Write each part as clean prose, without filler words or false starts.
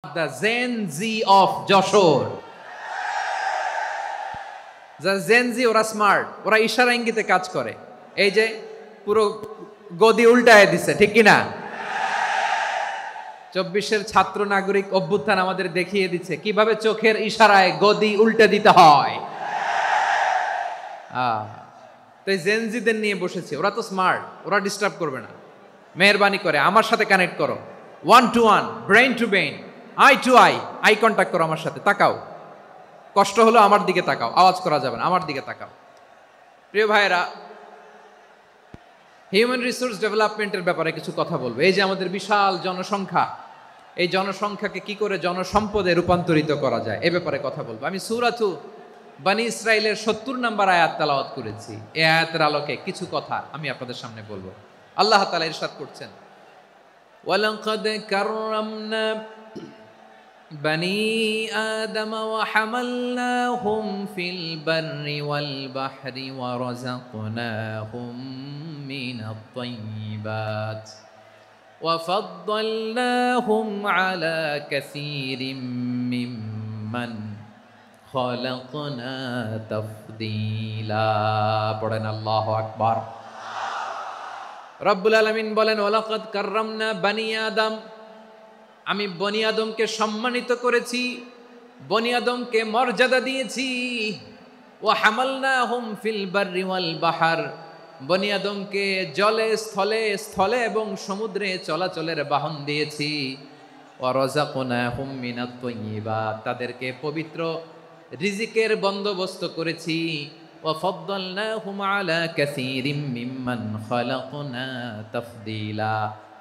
The Gen Z of Joshore. The Gen Z ওরা smart, ওরা ইশারা ইঙ্গিতে কাজ করে। এই যে পুরো গদি উল্টায় দিছে, ঠিক কিনা? 24-এর ছাত্র নাগরিক অভ্যুত্থান আমাদের দেখিয়ে দিচ্ছে কিভাবে চোখের ইশারায় গদি উল্টে দিতে হয়। তো এই জেন জিদের নিয়ে বসেছে, ওরা তো স্মার্ট, ওরা ডিস্টার্ব করবে না। মেহরবানি করে আমার সাথে কানেক্ট করো, 1 to 1, brain to brain, eye to eye contact করো আমার সাথে। তাকাও, কষ্ট হলো আমার দিকে তাকাও, আওয়াজ করা যাবে না, আমার দিকে তাকাও। প্রিয় ভাইয়েরা, হিউম্যান রিসোর্স ডেভেলপমেন্টের ব্যাপারে কিছু কথা বলবো। এই যে আমাদের বিশাল জনসংখ্যা, এই জনসংখ্যাকে কি করে জনসম্পদে রূপান্তরিত করা যায় এ ব্যাপারে কথা বলবো। আমি সূরাতু বনী ইসরাইলের 70 নম্বর আয়াত তেলাওয়াত করেছি। এই আয়াতের আলোকে কিছু কথা আমি আপনাদের সামনে বলবো। আল্লাহ তাআলা ইরশাদ করছেন, ওয়ালাকাদ কাররামনা বনী আদম ওয়া হামালনাহুম ফিল বাররি ওয়াল বাহরি ওয়া রাযাকনাহুম মিনাত তাইয়্যিবাত ওয়া ফাদ্দালনাহুম আলা কাসীরিম মিম্মান খালাকনা তাফদীলা। পড়েন আল্লাহু আকবার। রব্বুল আলামিন বলেন, ওয়ালাকাদ কাররামনা বনী আদম, আমি বনী আদমকে সম্মানিত করেছি, বনী আদমকে মর্যাদা দিয়েছি। ওয়া হামালনাহুম ফিল বাররি ওয়াল বাহর, বনী আদমকে জলে স্থলে স্থলে এবং সমুদ্রে চলাচলের বাহন দিয়েছি। ওয়া রাযাকনাহুম মিনাত তাইয়্যিবাত, তাদেরকে পবিত্র রিজিকের বন্দোবস্ত করেছি। ওয়া ফাদ্দালনাহুম আলা কাসীরিম মিম্মান খালাকনা তাফদীলা,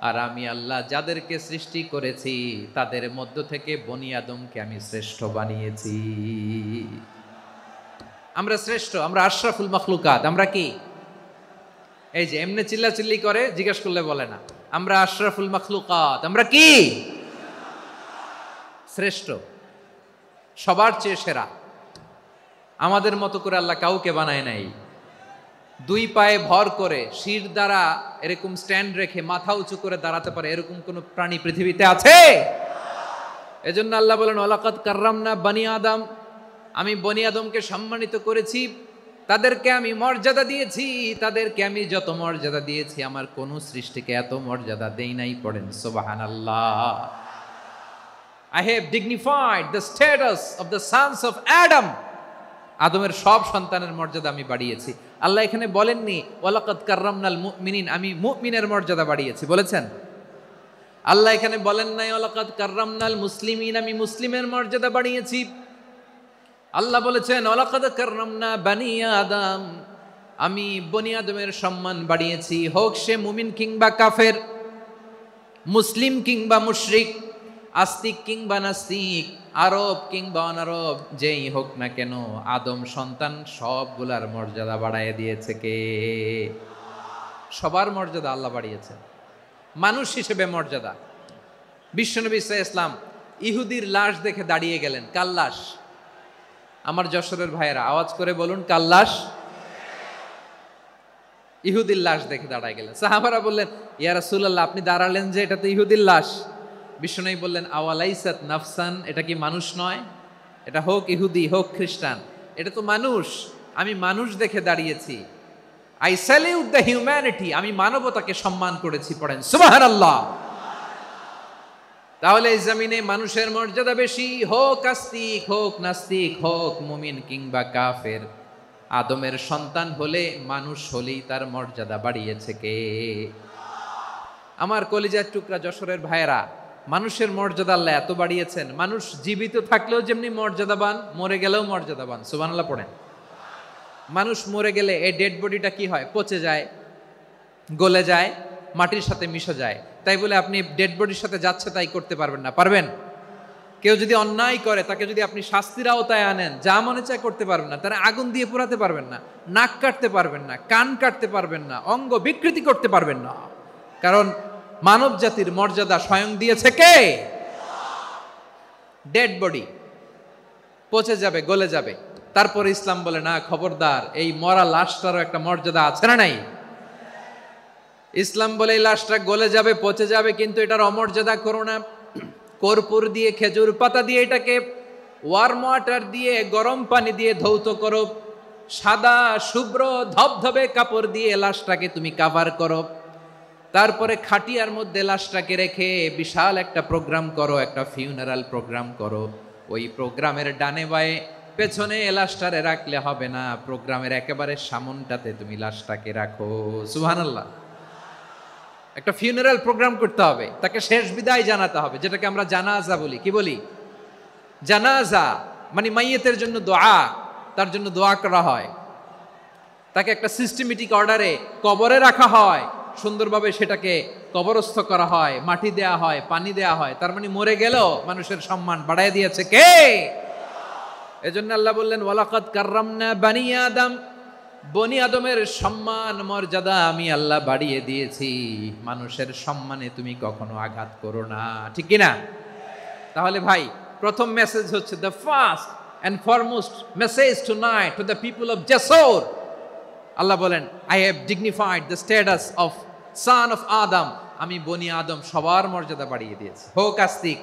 আর আমি আল্লাহ যাদেরকে সৃষ্টি করেছি তাদের মধ্য থেকে বনী আদমকে আমি শ্রেষ্ঠ বানিয়েছি। আমরা শ্রেষ্ঠ, আমরা আশরাফুল মাখলুকাত। আমরা কি? এই যে এমনি চিল্লাচিল্লি করে, জিজ্ঞেস করলে বলে না। আমরা আশরাফুল মাখলুকাত, আমরা কি? শ্রেষ্ঠ, সবার চেয়ে সেরা। আমাদের মতো করে আল্লাহ কাউকে বানায় নাই। 2 পায়ে ভর করে শির দ্বারা এরকম স্ট্যান্ড রেখে মাথা উঁচু করে দাঁড়াতে পারে এরকম কোন প্রাণী পৃথিবীতে আছে? এজন্য আল্লাহ বলেন, ওয়ালাকাদ কাররামনা বনী আদম, আমি বনী আদমকে সম্মানিত করেছি, তাদেরকে আমি মর্যাদা দিয়েছি। তাদেরকে আমি যত মর্যাদা দিয়েছি আমার কোন সৃষ্টিকে এত মর্যাদা দেই নাই। পড়েন সুবহানাল্লাহ। I have dignified the status of the sons of Adam, আদমের সব সন্তানের মর্যাদা আমি বাড়িয়েছি। আল্লাহ এখানে বলেননি ওয়ালাকাদ কাররামনাল মুমিনিন, আমি মুমিনের মর্যাদা বাড়িয়েছি, বলেছেন? আল্লাহ এখানে বলেন নাই ওয়ালাকাদ কাররামনাল মুসলিমিন, আমি মুসলিমের মর্যাদা বাড়িয়েছি। আল্লাহ বলেছেন ওয়ালাকাদ কাররামনা বনী আদম, আমি বনী আদমের সম্মান বাড়িয়েছি। হোক সে মুমিন কিংবা কাফের, মুসলিম কিংবা মুশরিক, আস্তিক কিংবা নাস্তিক, আরব কিংবা অনারব, যেই হোক না কেন আদম সন্তান সবগুলার মর্যাদা বাড়ায় দিয়েছে কে? সবার মর্যাদা আল্লাহ বাড়িয়েছে। মানুষ হিসেবে মর্যাদা। বিশ্বনবী সাল্লাল্লাহু আলাইহি ওয়াসাল্লাম ইহুদির লাশ দেখে দাঁড়িয়ে গেলেন। কার লাশ? আমার যশোরের ভাইয়েরা আওয়াজ করে বলুন, কার লাশ? ইহুদির লাশ দেখে দাঁড়ায় গেলেন। সাহাবারা বললেন, ইয়া রাসূলুল্লাহ, আপনি দাঁড়ালেন যে, এটা তো ইহুদির লাশ। বিশ্বনবী বললেন, আওয়ালাইসাত নাফসান, এটা কি মানুষ নয়? এটা হোক ইহুদি হোক খ্রিস্টান, এটা তো মানুষ। আমি মানুষ দেখে দাঁড়িয়েছি। আই স্যালিউট দ্য হিউম্যানিটি, আমি মানবতাকে সম্মান করেছি। পড়েন সুবহানাল্লাহ। তাহলে এই জমিনে মানুষের মর্যাদা বেশি। হোক আস্তিক হোক নাস্তিক, হোক মুমিন কিংবা কাফের, আদমের সন্তান হলে মানুষ হলেই তার মর্যাদা বাড়িয়েছে কে? আমার কলিজার টুকরা যশোরের ভাইয়েরা, মানুষের মর্যাদা আল্লাহ এত বাড়িয়েছেন, মানুষ জীবিত থাকলেও যেমনি মর্যাদাবান, মরে গেলেও মর্যাদাবান। সুবহানাল্লাহ পড়েন। মানুষ মরে গেলে এই ডেড বডিটা কি হয়? পচে যায়, গলে যায়, মাটির সাথে মিশে যায়। তাই বলে আপনি ডেড বডির সাথে যাচ্ছে তাই করতে পারবেন না। পারবেন? কেউ যদি অন্যায় করে তাকে যদি আপনি শাস্তির আওতায় আনেন, যা মনে চায় করতে পারবেন না। তারা আগুন দিয়ে পোড়াতে পারবেন না, নাক কাটতে পারবেন না, কান কাটতে পারবেন না, অঙ্গ বিকৃতি করতে পারবেন না। কারণ মানব জাতির মর্যাদা স্বয়ং দিয়েছে কে? ডেড বডি পচে যাবে, গলে যাবে। তারপরে ইসলাম বলে, না খবরদার, এই মরা লাশটারও একটা মর্যাদা আছে না নাই? ইসলাম বলে এই লাশটা গলে যাবে, পচে যাবে, কিন্তু এটার অমর্যাদা করো না। কর্পূর দিয়ে, খেজুর পাতা দিয়ে এটাকে ওয়ার্ম ওয়াটার দিয়ে, গরম পানি দিয়ে ধৌত করো। সাদা শুভ্র ধবধবে কাপড় দিয়ে লাশটাকে তুমি কাভার করো। তারপরে খাটিয়ার মধ্যে লাশটাকে রেখে বিশাল একটা প্রোগ্রাম করো, একটা ফিউনারাল প্রোগ্রাম করো। ওই প্রোগ্রামের ডানে বায়ে পেছনে লাশটারে রাখলে হবে না, প্রোগ্রামের একেবারে সামনটাতে তুমি লাশটাকে রাখো। সুবহানাল্লাহ। একটা ফিউনারাল প্রোগ্রাম করতে হবে, তাকে শেষ বিদায় জানাতে হবে, যেটাকে আমরা জানাজা বলি। কি বলি? জানাজা মানে মাইয়েতের জন্য দোয়া, তার জন্য দোয়া করা হয়, তাকে একটা সিস্টেমেটিক অর্ডারে কবরে রাখা হয়, সুন্দরভাবে সেটাকে কবরস্থ করা হয়, মাটি দেয়া হয়, পানি দেয়া হয়। তার মানে মরে গেলেও মানুষের সম্মান বাড়ায় দিয়েছে কে? এজন্য আল্লাহ বললেন ওয়ালাকাদ কাররামনা বানি আদম, বনি আদমের সম্মান মর্যাদা আমি আল্লাহ বাড়িয়ে দিয়েছি। মানুষের সম্মানে তুমি কখনো আঘাত করো না, ঠিক কি না? তাহলে ভাই, প্রথম মেসেজ হচ্ছে the first and foremost message tonight to the people of জাসর। আল্লাহ বলেন I have dignified the status of son of Adam. আমি বনি আদম সবার মর্যাদা বাড়িয়ে দিয়েছি, হোক আস্তিক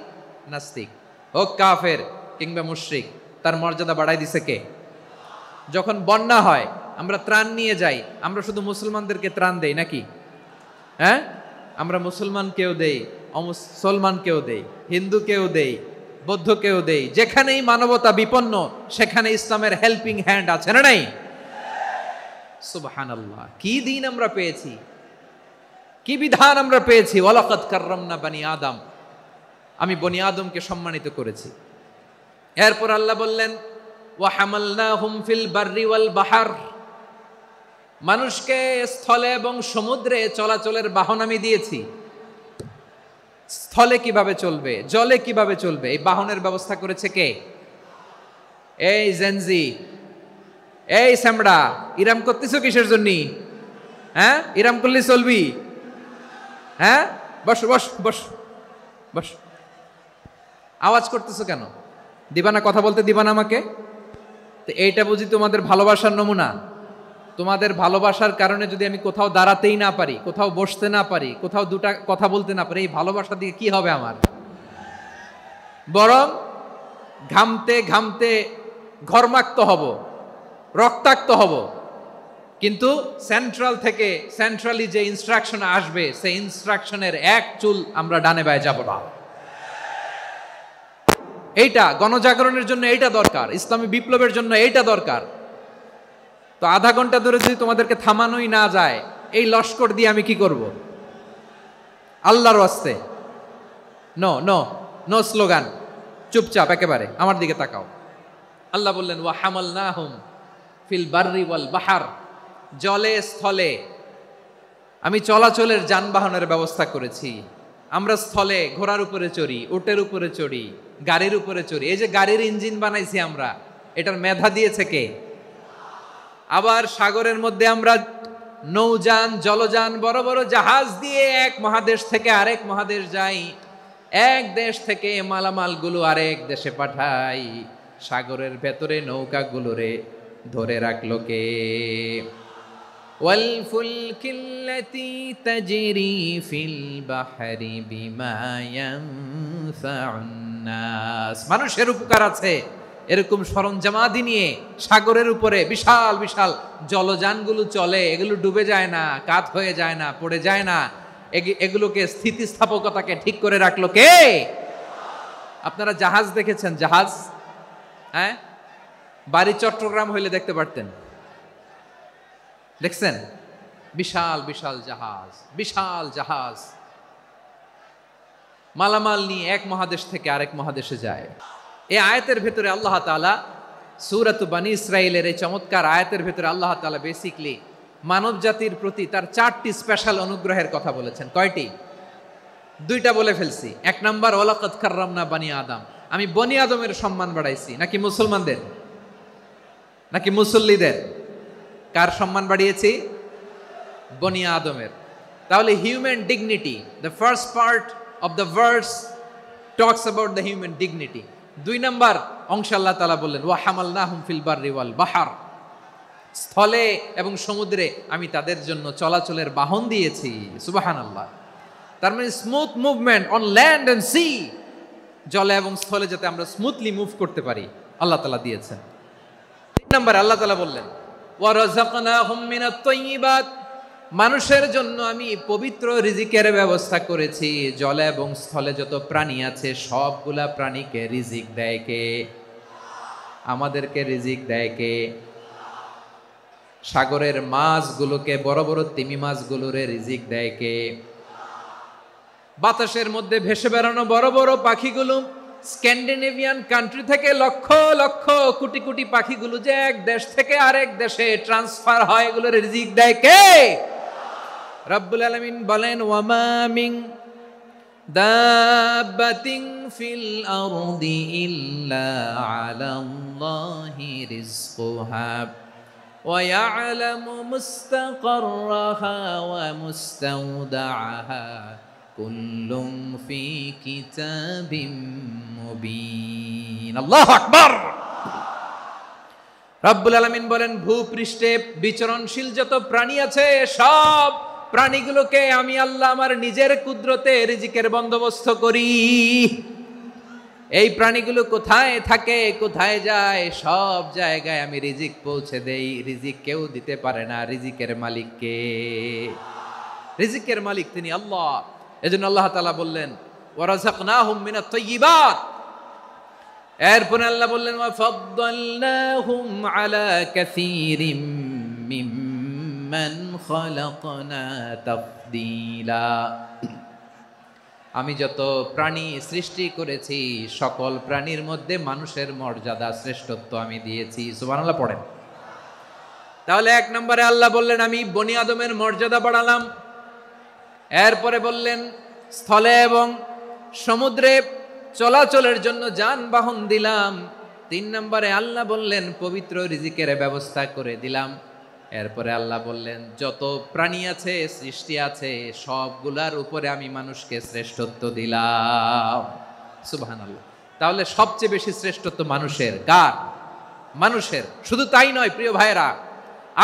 নাস্তিক, হোক কাফের কিংবা মুশরিক, তার মর্যাদা বাড়াই দিছে কে? যখন বন্যা হয় আমরা ত্রাণ নিয়ে যাই, আমরা শুধু মুসলমানদেরকে ত্রাণ দেই নাকি? হ্যাঁ, আমরা মুসলমানকেও দেই, অমুসলমানকেও দেই, হিন্দুকেও দেই, বৌদ্ধকেও দেই। যেখানেই মানবতা বিপন্ন সেখানে ইসলামের হেল্পিং হ্যান্ড আছে না নাই? সুবহানাল্লাহ। কি দিন আমরা পেয়েছি, কি বিধান আমরা পেয়েছি। ওয়ালাকাদ কাররামনা বানি আদম, আমি বনি আদমকে সম্মানিত করেছি। এরপর আল্লাহ বললেন ওয়া হামালনাহুম ফিল বাররি ওয়াল বাহর, মানুষকে স্থলে এবং সমুদ্রে চলাচলের বাহন আমি দিয়েছি। স্থলে কিভাবে চলবে, জলে কিভাবে চলবে, এই বাহনের ব্যবস্থা করেছে কে? এই জেনজি, এই স্যামড়া, ইরাম করতেছো কিসের জন্য? হ্যাঁ, ইরাম করলে চলবি? হ্যাঁ, বস বস বস বস, আওয়াজ করতেছো কেন? দিবানা, কথা বলতে দিবানা আমাকে? তো এইটা বুঝি তোমাদের ভালোবাসার নমুনা? তোমাদের ভালোবাসার কারণে যদি আমি কোথাও দাঁড়াতেই না পারি, কোথাও বসতে না পারি, কোথাও দুটা কথা বলতে না পারি, এই ভালোবাসা দিয়ে কি হবে আমার? বরং ঘামতে ঘামতে ঘর্মাক্ত হব, রক্তাক্ত হব। কিন্তু সেন্ট্রালি যে ইনস্ট্রাকশন আসবে, সেই ইনস্ট্রাকশনের এক চুল আমরা ডানে বায়ে যাব না। এইটা গণজাগরণের জন্য এইটা দরকার, ইসলামী বিপ্লবের জন্য এইটা দরকার। তো আধা ঘন্টা ধরে যদি তোমাদেরকে থামানোই না যায়, এই লস্কর দিয়ে আমি কি করব? আল্লাহর ওয়াস্তে নো নো নো স্লোগান, চুপচাপ একেবারে আমার দিকে তাকাও। আল্লাহ বললেন ওয়া হামালনাহুম ফিল বাররি ওয়াল বাহর, জলে স্থলে আমি চলাচলের যানবাহনের ব্যবস্থা করেছি। আমরা স্থলে ঘোড়ার উপরে চড়ি, উটের উপরে চড়ি, গাড়ির উপরে চড়ি। এই যে গাড়ির ইঞ্জিন বানাইছি আমরা, এটার মেধা দিয়েছে কে? আবার সাগরের মধ্যে আমরা নৌযান, জলযান, বড় বড় জাহাজ দিয়ে এক মহাদেশ থেকে আরেক মহাদেশ যাই, এক দেশ থেকে মালামালগুলো আরেক দেশে পাঠাই। সাগরের ভেতরে নৌকাগুলোরে ধরে রাখলো কে? ওয়াল ফুলকিল্লাতী তাজরি ফিল বাহরি বিমা ইয়ানফাউন নাস, মানুষের উপকার আছে এরকম সরঞ্জামাদি নিয়ে সাগরের উপরে বিশাল বিশাল জলযানগুলো চলে। এগুলো ডুবে যায় না, কাত হয়ে যায় না, পড়ে যায় না। এগুলোকে স্থিতিস্থাপকতাকে ঠিক করে রাখলো কে? আপনারা জাহাজ দেখেছেন? জাহাজ, হ্যাঁ, বাড়ি চট্টগ্রাম হইলে দেখতে পারতেন। দেখছেন? বিশাল বিশাল জাহাজ, বিশাল জাহাজ মালামাল নিয়ে এক মহাদেশ থেকে আরেক মহাদেশে যায়। এই আয়াতের ভেতরে আল্লাহ তাআলা সূরাত বানী ইসরাঈলের এই চমৎকার আয়াতের ভেতরে আল্লাহ তাআলা বেসিকলি মানব জাতির প্রতি তার 4টি স্পেশাল অনুগ্রহের কথা বলেছেন। কয়টি? 2টা বলে ফেলছি। 1 নাম্বার ওয়ালাকাদ কাররামনা বানি আদম, আমি বনি আদমের সম্মান বাড়াইছি। নাকি মুসলমানদের? নাকি মুসল্লিদের? কার সম্মান বাড়িয়েছি? বনি আদমের। তাহলে human dignity, the first part of the verse talks about the human dignity. 2 number অংশ আল্লাহ তাআলা বললেন ওয়া হামালনাহুম ফিল বাররি ওয়াল বাহর, স্থলে এবং সমুদ্রে আমি তাদের জন্য চলাচলের বাহন দিয়েছি। সুবহানাল্লাহ। তার মানে smooth movement on land and sea. জলে এবং স্থলে যাতে আমরা স্মুথলি মুভ করতে পারি আল্লাহ তাআলা দিয়েছেন। 3 নম্বর আল্লাহ তাআলা বললেন ওয়ারাযাকনাহুম মিনাত তাইয়্যিবাত, মানুষের জন্য আমি পবিত্র রিজিকের ব্যবস্থা করেছি। জলে এবং স্থলে যত প্রাণী আছে সবগুলা প্রাণীকে রিজিক দেয় কে? আমাদেরকে রিজিক দেয় কে? সাগরের মাছগুলোকে, বড় বড় তিমি মাছগুলোরে রিজিক দেয় কে? বাতাসের মধ্যে ভেসে বেড়ানো বড় বড় পাখিগুলো, স্ক্যান্ডিনেভিয়ান কান্ট্রি থেকে লক্ষ লক্ষ কোটি কোটি পাখিগুলো যে এক দেশ থেকে আরেক দেশে ট্রান্সফার হয়, এগুলোর রিজিক দেয় কে? রব্বুল আলামিন বলেন ওয়ামা মিন দাব্বাতিন ফিল আরদি ইল্লা আলাল্লাহি রিজকুহা ওয়া ইয়ালামু মুস্তাকাররাহা ওয়া মুস্তাওদাআহা কুল্লুম ফি কিতাবিম মুবিন। আল্লাহু আকবার। রব্বুল আলামিন বলেন ভূপৃষ্ঠে বিচরণশীল যত প্রাণী আছে সব প্রাণীগুলোকে আমি আল্লাহ আমার নিজের কুদরতে রিজিকের বন্দোবস্ত করি। এই প্রাণীগুলো কোথায় থাকে, কোথায় যায়, সব জায়গায় আমি রিজিক পৌঁছে দেই। রিজিক কেউ দিতে পারে না, রিজিকের মালিক কে? রিজিকের মালিক তিনি আল্লাহ। এজন্য আল্লাহ তাআলা বললেন ওয়ারাযাকনাহুম মিনাত তাইয়্যিবাত। এরপর আল্লাহ বললেন ওয়া ফাদ্দালনাহুম আলা কাসীরিম মিম্মান খালাকনা তাফদীলা। আমি যত প্রাণী সৃষ্টি করেছি সকল প্রাণীর মধ্যে মানুষের মর্যাদা শ্রেষ্ঠত্ব আমি দিয়েছি। সুবহানাল্লাহ পড়েন। তাহলে 1 নম্বরে আল্লাহ বললেন আমি বনি আদমের মর্যাদা বাড়ালাম। এরপরে বললেন স্থলে এবং সমুদ্রে চলাচলের জন্য যানবাহন দিলাম। 3 নম্বরে আল্লাহ বললেন পবিত্র রিজিকের ব্যবস্থা করে দিলাম। এরপরে আল্লাহ বললেন যত প্রাণী আছে, সৃষ্টি আছে, সবগুলার উপরে আমি মানুষকে শ্রেষ্ঠত্ব দিলাম। সুবহানাল্লাহ। তাহলে সবচেয়ে বেশি শ্রেষ্ঠত্ব মানুষের। কার? মানুষের। শুধু তাই নয় প্রিয় ভাইরা,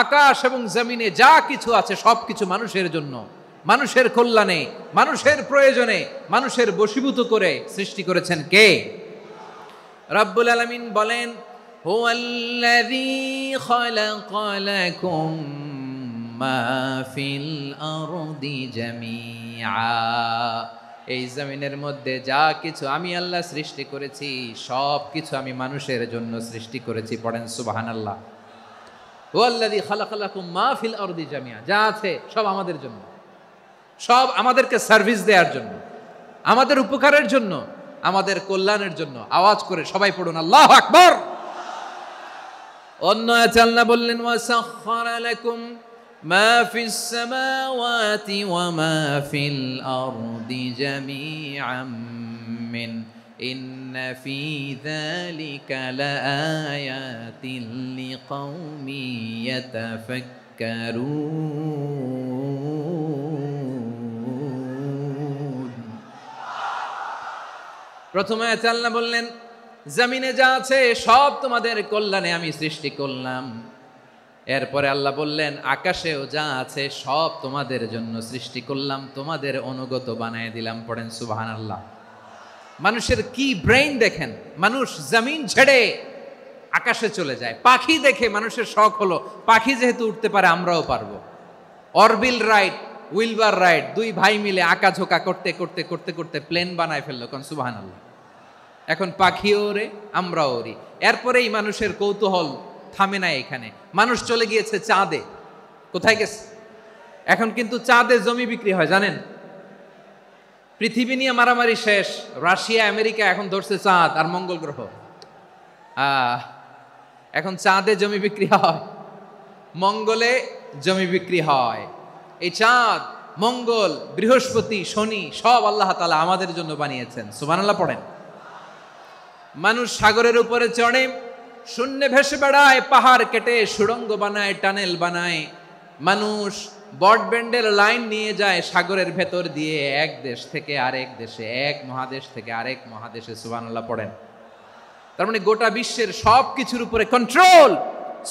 আকাশ এবং জমিনে যা কিছু আছে সবকিছু মানুষের জন্য, মানুষের কল্যাণে, মানুষের প্রয়োজনে, মানুষের বশীভূত করে সৃষ্টি করেছেন কে? রব্বুল আলামিন বলেন হুয়াল্লাযী খালাকা লাকুম মা ফিল আরদি জামিআ। এই জমিনের মধ্যে যা কিছু আমি আল্লাহ সৃষ্টি করেছি সব কিছু আমি মানুষের জন্য সৃষ্টি করেছি। পড়েন সুবহানাল্লাহ। হুয়াল্লাযী খালাকা লাকুম মা ফিল আরদি জামিআ, যা আছে সব আমাদের জন্য, সব আমাদেরকে সার্ভিস দেওয়ার জন্য, আমাদের উপকারের জন্য, আমাদের কল্যাণের জন্য। আওয়াজ করে সবাই পড়ুন আল্লাহু আকবার। অন্য আয়াতে আল্লাহ বললেন ওয়াসাখখারা লাকুম মা ফিস সামাওয়াতি ওয়া মা ফিল আরদি জামিআম মিন ইন্না ফি যালিকা লাআয়াতিন লিকাউমি ইয়াতাফাক্কারুন। প্রথমে আয়াতে আল্লাহ বললেন জমিনে যা আছে সব তোমাদের কল্যাণে আমি সৃষ্টি করলাম। এরপরে আল্লাহ বললেন আকাশেও যা আছে সব তোমাদের জন্য সৃষ্টি করলাম, তোমাদের অনুগত বানিয়ে দিলাম। পড়েন সুবহানাল্লাহ। মানুষের কি ব্রেইন দেখেন, মানুষ জমিন ছেড়ে আকাশে চলে যায়। পাখি দেখে মানুষের শখ হলো পাখি যেহেতু উঠতে পারে আমরাও পারবো। অরবিল রাইট, উইলবার রাইট, 2 ভাই মিলে আঁকাঝোঁকা করতে করতে করতে করতে প্লেন বানায় ফেললো। কোন সুবহানাল্লাহ। এখন পাখিও ওরে, আমরাও ওরি। এরপরেই মানুষের কৌতূহল থামে না এখানে। মানুষ চলে গিয়েছে চাঁদে। কোথায় গেছে? এখন কিন্তু চাঁদে জমি বিক্রি হয় জানেন। পৃথিবী নিয়ে মারামারি শেষ, রাশিয়া আমেরিকা এখন ধরছে চাঁদ আর মঙ্গল গ্রহ। এখন চাঁদে জমি বিক্রি হয়, মঙ্গলে জমি বিক্রি হয়। এই চাঁদ, মঙ্গল, বৃহস্পতি, শনি সব আল্লাহ তাআলা আমাদের জন্য বানিয়েছেন। সুবহানাল্লাহ পড়েন। মানুষ সাগরের উপরে চড়ে, শূন্যে ভেসে বেড়ায়, পাহাড় কেটে সুড়ঙ্গ বানায়, টানেল বানায়। মানুষ ব্রডব্যান্ডের লাইন নিয়ে যায় সাগরের ভেতর দিয়ে, এক দেশ থেকে আরেক দেশে, এক মহাদেশ থেকে আরেক মহাদেশে। সুবহানাল্লাহ পড়েন। তার মানে গোটা বিশ্বের সব কিছুর উপরে control,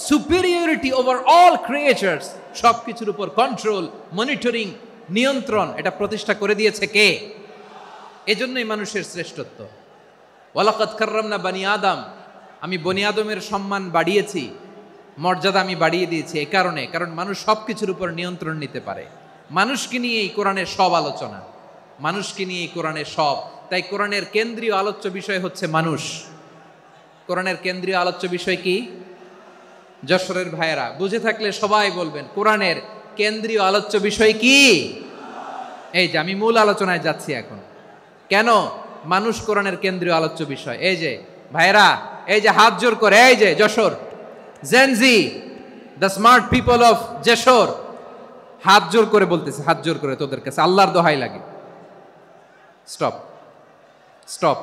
superiority over all creatures, সব কিছুর উপর কন্ট্রোল, মনিটরিং, নিয়ন্ত্রণ, এটা প্রতিষ্ঠা করে দিয়েছে কে? এজন্যই মানুষের শ্রেষ্ঠত্ব। ওয়ালাকাদ কাররামনা বানি আদম, আমি বনি আদমের সম্মান বাড়িয়েছি, মর্যাদা আমি বাড়িয়ে দিয়েছি এই কারণে, কারণ মানুষ সব কিছুর উপর নিয়ন্ত্রণ নিতে পারে। মানুষকে নিয়ে এই কোরআনের সব আলোচনা, মানুষকে নিয়ে এই কোরআনের সব। তাই কোরআনের কেন্দ্রীয় আলোচ্য বিষয় হচ্ছে মানুষ। কোরআনের কেন্দ্রীয় আলোচ্য বিষয় কি? যশোরের ভাইয়েরা বুঝে থাকলে সবাই বলবেন, কোরআনের কেন্দ্রীয় আলোচ্য বিষয় কি? এই যে আমি মূল আলোচনায় যাচ্ছি এখন। কেন মানুষ কোরআনের কেন্দ্রীয় আলোচ্য বিষয়? এই যে ভাইয়েরা, এই যে হাত জোর করে, এই যে Jessore Gen Z, the smart people of Jessore, হাত জোর করে বলতেছে, হাত জোর করে তোদের কাছে আল্লাহর দোহাই লাগে, স্টপ স্টপ।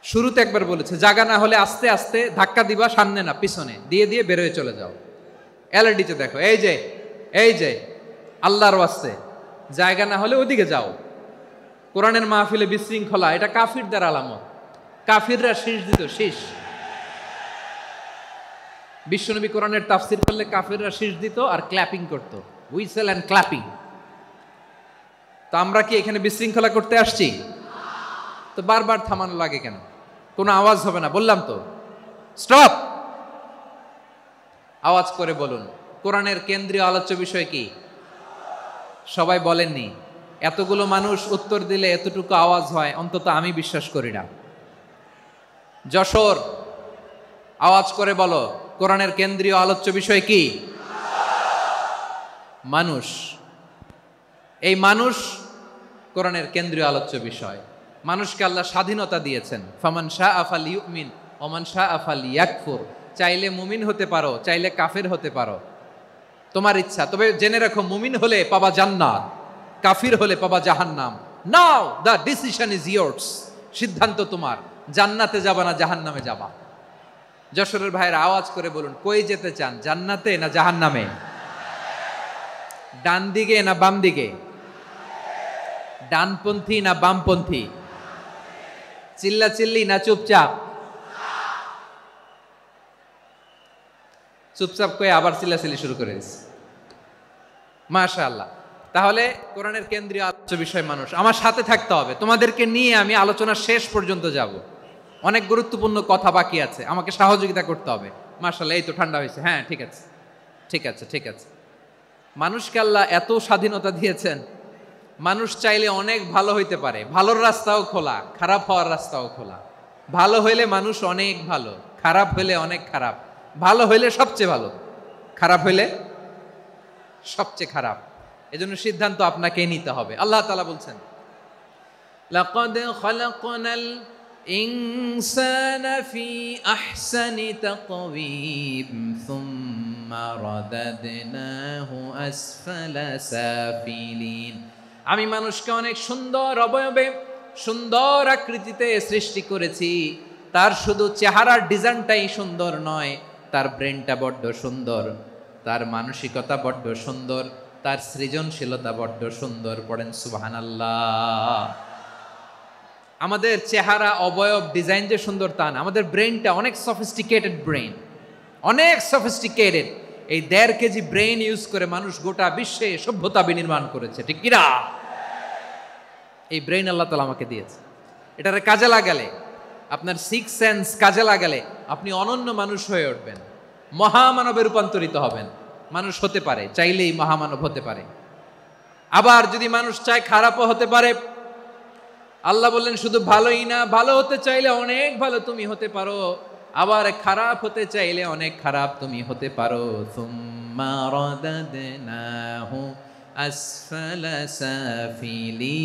শুরুতে একবার বলেছে জাগা না হলে আস্তে আস্তে ধাক্কা দিবা, সামনে না পিছনে, দিয়ে দিয়ে বেরোয় চলে যাও। এলইডিতে দেখো, এই যে আল্লাহর ওয়াস্তে জায়গা না হলে ওদিকে যাও। কোরআনের মাহফিলে বিশৃঙ্খলা, এটা কাফিরদের আলামত। কাফিররা শীষ দিত, শীষ। বিশ্বনবী কোরআনের তাফসির করলে কাফিররা শীষ দিত আর ক্ল্যাপিং করত, হুইসেল অ্যান্ড ক্ল্যাপিং। তো আমরা কি এখানে বিশৃঙ্খলা করতে আসছি? তো বারবার থামানো লাগে কেন? কোনো আওয়াজ হবে না, বললাম তো, স্টপ। আওয়াজ করে বলুন, কোরআনের কেন্দ্রীয় আলোচ্য বিষয় কি? সবাই বলেননি। এতগুলো মানুষ উত্তর দিলে এতটুকু আওয়াজ হয়, অন্তত আমি বিশ্বাস করি না। যশোর, আওয়াজ করে বলো, কোরআনের কেন্দ্রীয় আলোচ্য বিষয় কি? মানুষ। এই মানুষ কোরআনের কেন্দ্রীয় আলোচ্য বিষয়। মানুষকে আল্লাহ স্বাধীনতা দিয়েছেন। ফামান শাআ ফালইউমিন ওয়া মান শাআ ফালইয়াকফুর। চাইলে মুমিন হতে পারো, চাইলে কাফের হতে পারো, তোমার ইচ্ছা। তবে জেনে রাখো, মুমিন হলে পাবা জান্নাত, কাফির হলে পাবা জাহান্নাম। নাও দ্য ডিসিশন ইজ ইয়ার্স। সিদ্ধান্ত তোমার, জান্নাতে যাবা না জাহান্নামে যাবা। যশোরের ভাইয়েরা আওয়াজ করে বলুন, কই যেতে চান, জান্নাতে না জাহান্নামে? ডান দিকে না বাম দিকে? ডানপন্থী না বামপন্থী? চিল্লা চিল্লি না চুপচাপ? চুপচাপ কয়ে আবার চিল্লাচিল্লি শুরু করে দিচ্ছে। মাশাআল্লাহ। তাহলে কোরআনের কেন্দ্রীয় আলোচ্য বিষয় মানুষ। আমার সাথে থাকতে হবে, তোমাদেরকে নিয়ে আমি আলোচনার শেষ পর্যন্ত যাব। অনেক গুরুত্বপূর্ণ কথা বাকি আছে, আমাকে সহযোগিতা করতে হবে। মাশাআল্লাহ, এই তো ঠান্ডা হয়েছে। হ্যাঁ, ঠিক আছে ঠিক আছে ঠিক আছে। মানুষকে আল্লাহ এত স্বাধীনতা দিয়েছেন, মানুষ চাইলে অনেক ভালো হইতে পারে। ভালোর রাস্তাও খোলা, খারাপ হওয়ার রাস্তাও খোলা। ভালো হইলে মানুষ অনেক ভালো, খারাপ হইলে অনেক খারাপ। ভালো হইলে সবচেয়ে ভালো, খারাপ হইলে সবচেয়ে খারাপ। এজন্য সিদ্ধান্ত আপনাকে নিতে হবে। আল্লাহ তাআলা বলছেন, লাকাদ খালাকনাল ইনসানা ফি আহসানি তাকওয়িম সুম্মা রাদাদনাহু আসফালা সাফিলিন। আমি মানুষকে অনেক সুন্দর অবয়বে, সুন্দর আকৃতিতে সৃষ্টি করেছি। তার শুধু চেহারার ডিজাইনটাই সুন্দর নয়, তার ব্রেনটা বড্ড সুন্দর, তার মানসিকতা বড্ড সুন্দর, তার সৃজনশীলতা বড্ড সুন্দর। পড়েন সুবহানাল্লাহ। আমাদের চেহারা, অবয়ব, ডিজাইন যে সুন্দর তা না, আমাদের ব্রেনটা অনেক সফিস্টিকেটেড ব্রেন, অনেক সফিস্টিকেটেড। এই 1.5 কেজি ব্রেন ইউজ করে মানুষ গোটা বিশ্বে সভ্যতা বিনির্মাণ করেছে, ঠিক কিনা? এই ব্রেন আল্লাহ তাআলা আমাকে দিয়েছে। এটারে কাজে লাগালে, আপনার 6 সেন্স কাজে লাগালে আপনি অনন্য মানুষ হয়ে উঠবেন, মহামানবে রূপান্তরিত হবেন। মানুষ হতে পারে, চাইলেই মহামানব হতে পারে। আবার যদি মানুষ চায়, খারাপও হতে পারে। আল্লাহ বললেন শুধু ভালোই না, ভালো হতে চাইলে অনেক ভালো তুমি হতে পারো, আবার খারাপ হতে চাইলে অনেক খারাপ তুমি হতে পারো। সুম্মা রাদাদনাহু আসফালা সাফিলিন।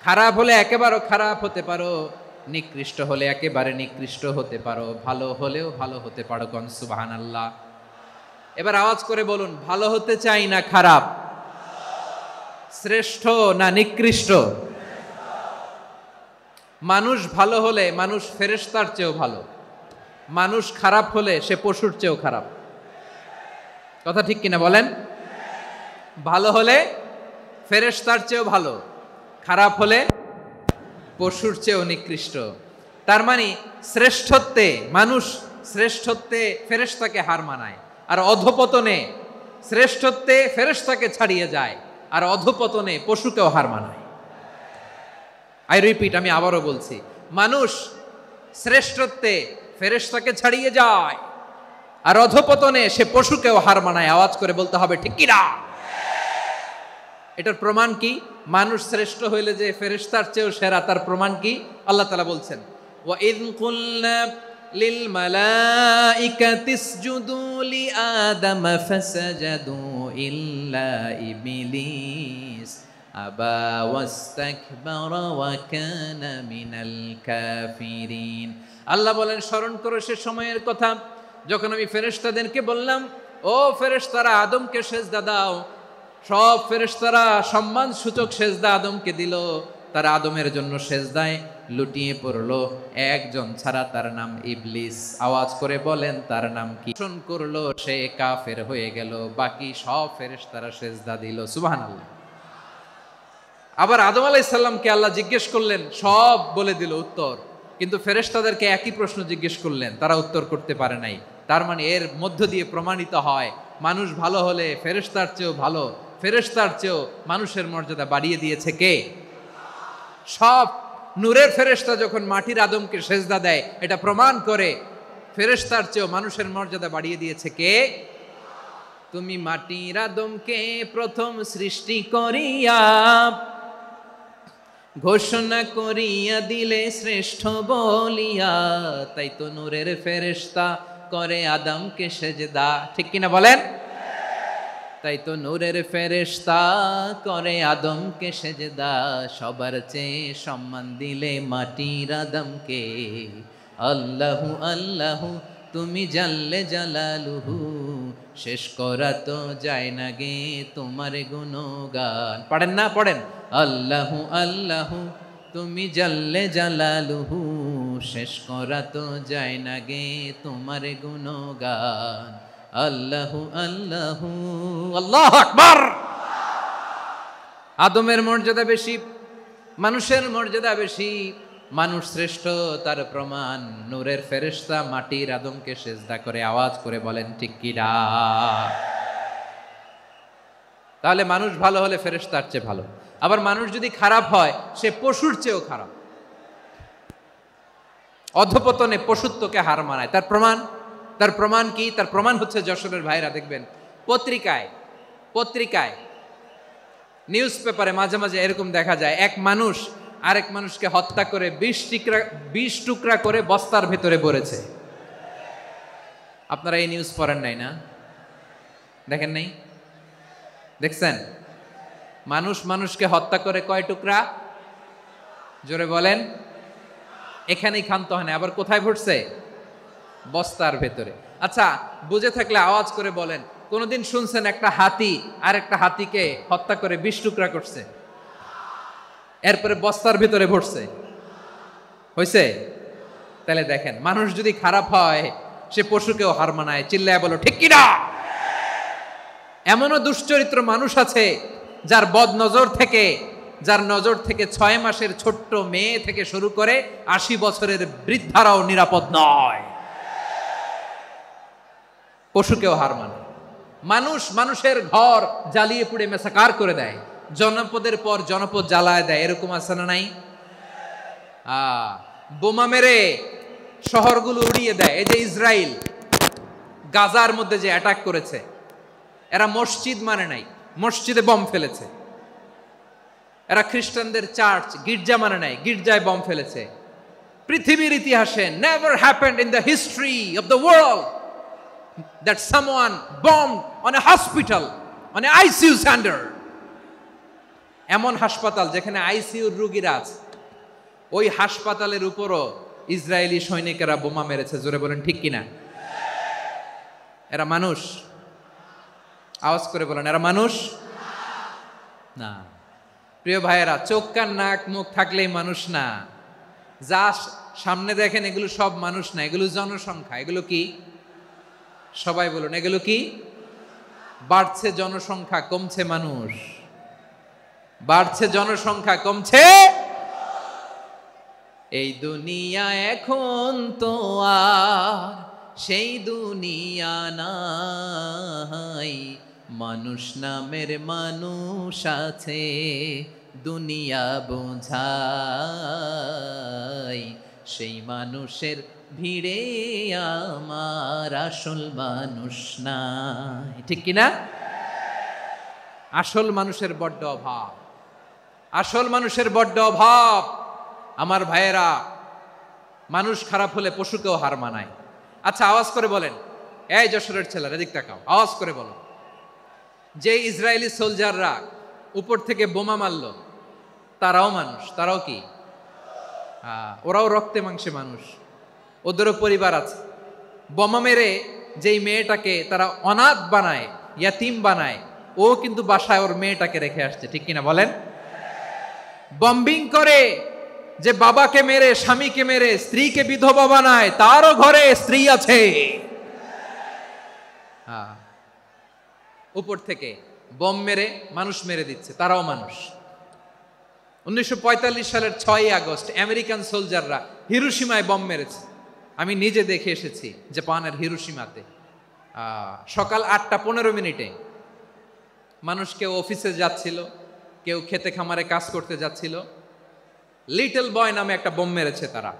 খারাপ হলে একেবারে খারাপ হতে পারো, নিকৃষ্ট হলে একেবারে নিকৃষ্ট হতে পারো, ভালো হলেও ভালো হতে পারো। কোন সুবহানাল্লাহ। এবার আওয়াজ করে বলুন, ভালো হতে চাই না খারাপ? শ্রেষ্ঠ না নিকৃষ্ট? মানুষ ভালো হলে মানুষ ফেরেশতার চেয়েও ভালো, মানুষ খারাপ হলে সে পশুর চেয়েও খারাপ। কথা ঠিক কিনা বলেন? ভালো হলে ফেরেশতার চেয়েও ভালো, খারাপ হলে পশুর চেয়েও নিকৃষ্ট। তার মানে শ্রেষ্ঠত্বে মানুষ, শ্রেষ্ঠত্বে ফেরেশতাকে হার মানায়, আর অধপতনে শ্রেষ্ঠত্বে ফেরেশতাকে ছাড়িয়ে যায়, আর অধপতনে পশুকেও হার মানায়। আই রিপিট, আমি আবারও বলছি, মানুষ শ্রেষ্ঠত্বে ফেরেশতাকে ছাড়িয়ে যায়, আর অধপতনে সে পশুকেও হার মানায়। আওয়াজ করে বলতে হবে ঠিক কি না? এটার প্রমাণ কি? মানুষ শ্রেষ্ঠ হইলে যে ফেরেশতার চেয়েও সেরা, তার প্রমাণ কি? আল্লাহ তাআলা বলছেন, ওয়া ইয কুলনা লিল মালাইকাতি ইসজুদু লি আদম ফাসাজাদু ইল্লা ইবলিস আবা ওয়াস্তাকবারা ওয়া কানা মিনাল কাফিরিন। আল্লাহ বলেন, স্মরণ করো সে সময়ের কথা যখন আমি ফেরেশতাদেরকে বললাম, ও ফেরেশতারা আদমকে সেজদা দাও। সব ফেরেশতারা সম্মান সূচক সেজদা আদমকে দিল। তারা আদমের জন্য সেজদায় লুটিয়ে পড়লো, একজন ছাড়া, তার নাম ইবলিস। আওয়াজ করে বলেন তার নাম কি? করলো, সে কাফের হয়ে গেল। বাকি সব ফেরেশতারা সেজদা দিল। সুবহানাল্লাহ। আবার আদম আলাইহিস সালামকে আল্লাহ জিজ্ঞেস করলেন, সব বলে দিল উত্তর, কিন্তু ফেরেশতাদেরকে একই প্রশ্ন জিজ্ঞেস করলেন, তারা উত্তর করতে পারে নাই। তার মানে এর মধ্য দিয়ে প্রমাণিত হয়, মানুষ ভালো হলে ফেরেশতার চেয়েও ভালো, ফেরেশতার চেয়েও মানুষের মর্যাদা বাড়িয়ে দিয়েছে কে? সব নূরের ফেরেশতা যখন মাটির আদমকে সেজদা দেয়, এটা প্রমাণ করে ফেরেশতার চেয়েও মানুষের মর্যাদা বাড়িয়ে দিয়েছে কে? তুমি মাটির আদমকে প্রথম সৃষ্টি করিয়া ঘোষণা করিয়া দিলে শ্রেষ্ঠ বলিয়া, তাই তো নূরের ফেরেশতা করে আদমকে সেজদা। ঠিক কিনা বলেন? তাই তো নূরের ফেরেশতা করে আদমকে সেজদা। সবার চেয়ে সম্মান দিলে মাটির আদমকে। আল্লাহু আল্লাহু তুমি জাল্লে জালালুহু, শেষ করা তো যায় না গে তোমার গুণগান। পড়েন না? পড়েন। আল্লাহু আল্লাহু তুমি জাল্লে জালালুহু, শেষ করা তো যায় না গে তোমার গুণগান। আল্লাহু আল্লাহু আল্লাহু আকবার। আদমের মর্যাদা বেশি, মানুষের মর্যাদা বেশি, মানুষ শ্রেষ্ঠ তার প্রমাণ নূরের ফেরেশতা মাটির আদমকে সেজদা করে। আওয়াজ করে বলেন ঠিক কি না? তাহলে মানুষ ভালো হলে ফেরেশতার চেয়ে ভালো। আবার মানুষ যদি খারাপ হয়, সে পশুর চেয়েও খারাপ। অধপতনে পশুত্বকে হার মানায়। তার প্রমাণ কি? তার প্রমাণ হচ্ছে, যশোরের ভাইরা দেখবেন পত্রিকায় নিউজ পেপারে মাঝে মাঝে এরকম দেখা যায়, এক মানুষ আরেক মানুষকে হত্যা করে 20 টুকরা করে বস্তার ভেতরে ভরেছে। আপনারা এই নিউজ পড়েন নাই না? দেখেন নাই? দেখছেন? মানুষ মানুষকে হত্যা করে কয় টুকরা? জোরে বলেন। এখানেই ক্ষান্ত হয় না, আবার কোথায় ভরছে? বস্তার ভেতরে। আচ্ছা, বুঝে থাকলে আওয়াজ করে বলেন, কোনদিন শুনছেন একটা হাতি আর একটা হাতিকে হত্যা করে 20 টুকরা করছে, এরপরে বস্তার ভিতরে ভরছে? হয়েছে? তাহলে দেখেন, মানুষ যদি খারাপ হয় সে পশুকেও হার মানায়। চিল্লায় বলো ঠিক কিনা? এমনও দুশ্চরিত্র মানুষ আছে যার নজর থেকে 6 মাসের ছোট্ট মেয়ে থেকে শুরু করে 80 বছরের বৃদ্ধারাও নিরাপদ নয়। পশুকেও হার মানে। মানুষের ঘর জ্বালিয়ে পুড়ে মেসাকার করে দেয়, জনপদের পর জনপদ জ্বালায় দেয়। এরকম আছে না নাই? বোমা মেরে শহরগুলো উড়িয়ে দেয়। এই যে ইসরায়েল গাজার মধ্যে যে অ্যাটাক করেছে, এরা মসজিদ মানে নাই, মসজিদে বম ফেলেছে। এরা খ্রিস্টানদের চার্চ গির্জা মানে নাই, গির্জায় বম ফেলেছে। পৃথিবীর ইতিহাসে never happened in the history of the world that someone bombed on a hospital, on a ICU center. এমন হাসপাতাল যেখানে আইসিইউর রোগীরা আছে, ওই হাসপাতালের উপরও ইসরায়েলি সৈনিকেরা বোমা মেরেছে। জোরে বলেন ঠিক কিনা? এরা মানুষ? আওয়াজ করে বলেন, এরা মানুষ না। প্রিয় ভাইয়েরা, চোখ কান নাক মুখ থাকলেই মানুষ না। যা সামনে দেখেন এগুলো সব মানুষ না, এগুলো জনসংখ্যা। এগুলো কি? সবাই বলুন, এগুলো কি? বাড়ছে জনসংখ্যা, কমছে মানুষ। বাড়ছে জনসংখ্যা, কমছে। এই দুনিয়া এখন তো আর সেই দুনিয়া নাই, মানুষ নামের মানুষ আছে দুনিয়া বোঝাই, সেই মানুষের ভিড়ে আমার আসল মানুষ নাই। ঠিক কিনা? আসল মানুষের বড্ড অভাব, আসল মানুষের বড্ড অভাব। আমার ভাইয়েরা, মানুষ খারাপ হলে পশুকেও হার মানায়। আচ্ছা, আওয়াজ করে বলেন, এই যশোরের ছেলেরা এদিক তাকাও, আওয়াজ করে বলো, যে ইসরায়েলি সোলজাররা উপর থেকে বোমা মারল, তারাও মানুষ? তারাও কি? ওরাও রক্তে মাংসে মানুষ, ওদেরও পরিবার আছে। বোমা মেরে যেই মেয়েটাকে তারা অনাথ বানায়, ইয়াতিম বানায়, ও কিন্তু বাসায় ওর মেয়েটাকে রেখে আসছে। ঠিক কিনা বলেন? বম্বিং করে যে বাবাকে মেরে, স্বামীকে মেরে স্ত্রীকে বিধবা বানায়, তারও ঘরে স্ত্রী আছে। উপর থেকে বম মেরে মানুষ মেরে দিচ্ছে, তারাও মানুষ। 1945 সালের 6 আগস্ট আমেরিকান সোলজাররা হিরোশিমায় বম মেরেছে। আমি নিজে দেখে এসেছি জাপানের হিরোশিমাতে। সকাল 8:15 মানুষ কেউ অফিসে যাচ্ছিল, কেউ খেতে খামারে কাজ করতে যাচ্ছিল। লিটল বয় নামে একটা বোম মেরেছে তারা।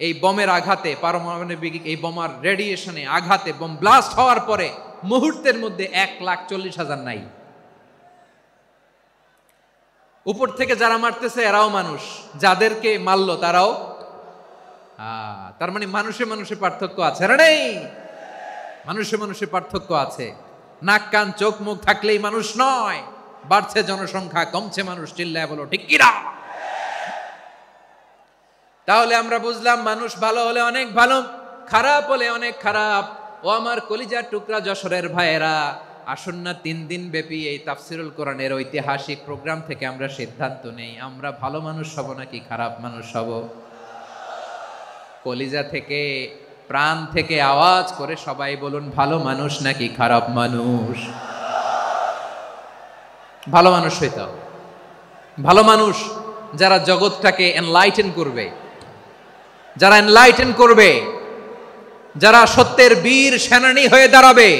এই বোমের আঘাতে, পারমাণবিক এই বোমার রেডিয়েশনে আঘাতে, বোম ব্লাস্ট হওয়ার পরে মুহূর্তের মধ্যে 1,40,000 নাই। উপর থেকে যারা মারতেছে এরাও মানুষ, যাদেরকে মারলো তারাও। তার মানে মানুষে মানুষে পার্থক্য আছে না? নেই? মানুষে মানুষে পার্থক্য আছে। নাক কান চোখ মুখ থাকলেই মানুষ নয়। বাড়ছে জনসংখ্যা, কমছে মানুষ। চিল্লায় বলো ঠিক কিনা? তাহলে আমরা বুঝলাম, মানুষ ভালো হলে অনেক ভালো, খারাপ হলে অনেক খারাপ। ও আমার কলিজার টুকরা যশোরের ভাইয়েরা, আসুন না 3 দিন ব্যাপী এই তাফসিরুল কোরআনের ঐতিহাসিক প্রোগ্রাম থেকে আমরা সিদ্ধান্ত নেই, আমরা ভালো মানুষ হব নাকি খারাপ মানুষ হব। কলিজা থেকে, প্রাণ থেকে আওয়াজ করে সবাই বলুন, ভালো মানুষ নাকি খারাপ মানুষ? ভালো মানুষ হইতে হবে। ভালো মানুষ যারা জগৎটাকে এনলাইটেন করবে, যারা এনলাইটেন করবে, যারা সত্যের বীর সেনানী হয়ে দাঁড়াবে,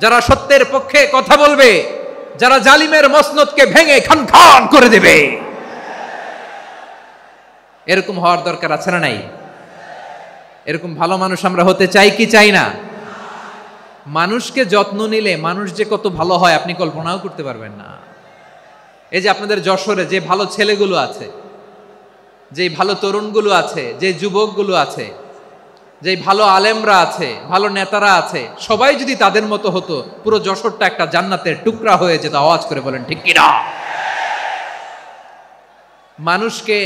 যারা সত্যের পক্ষে কথা বলবে, যারা জালিমের মসনদকে ভেঙে খান খান করে দেবে। এরকম হওয়ার দরকার আছে না নাই? এরকম ভালো মানুষ আমরা হতে চাই কি চাই না? মানুষকে যত্ন নিলে মানুষ যে কত ভালো হয় আপনি কল্পনাও করতে পারবেন না। এই যে আপনাদের যশোরে যে ভালো ছেলেগুলো আছে, যে ভালো তরুণগুলো আছে, যে যুবকগুলো আছে, যে ভালো আলেমরা আছে, ভালো নেতারা আছে, সবাই যদি তাদের মতো হতো, পুরো যশোরটা একটা জান্নাতের টুকরা হয়ে যেত। আওয়াজ করে বলেন ঠিক কিনা? মানুষকে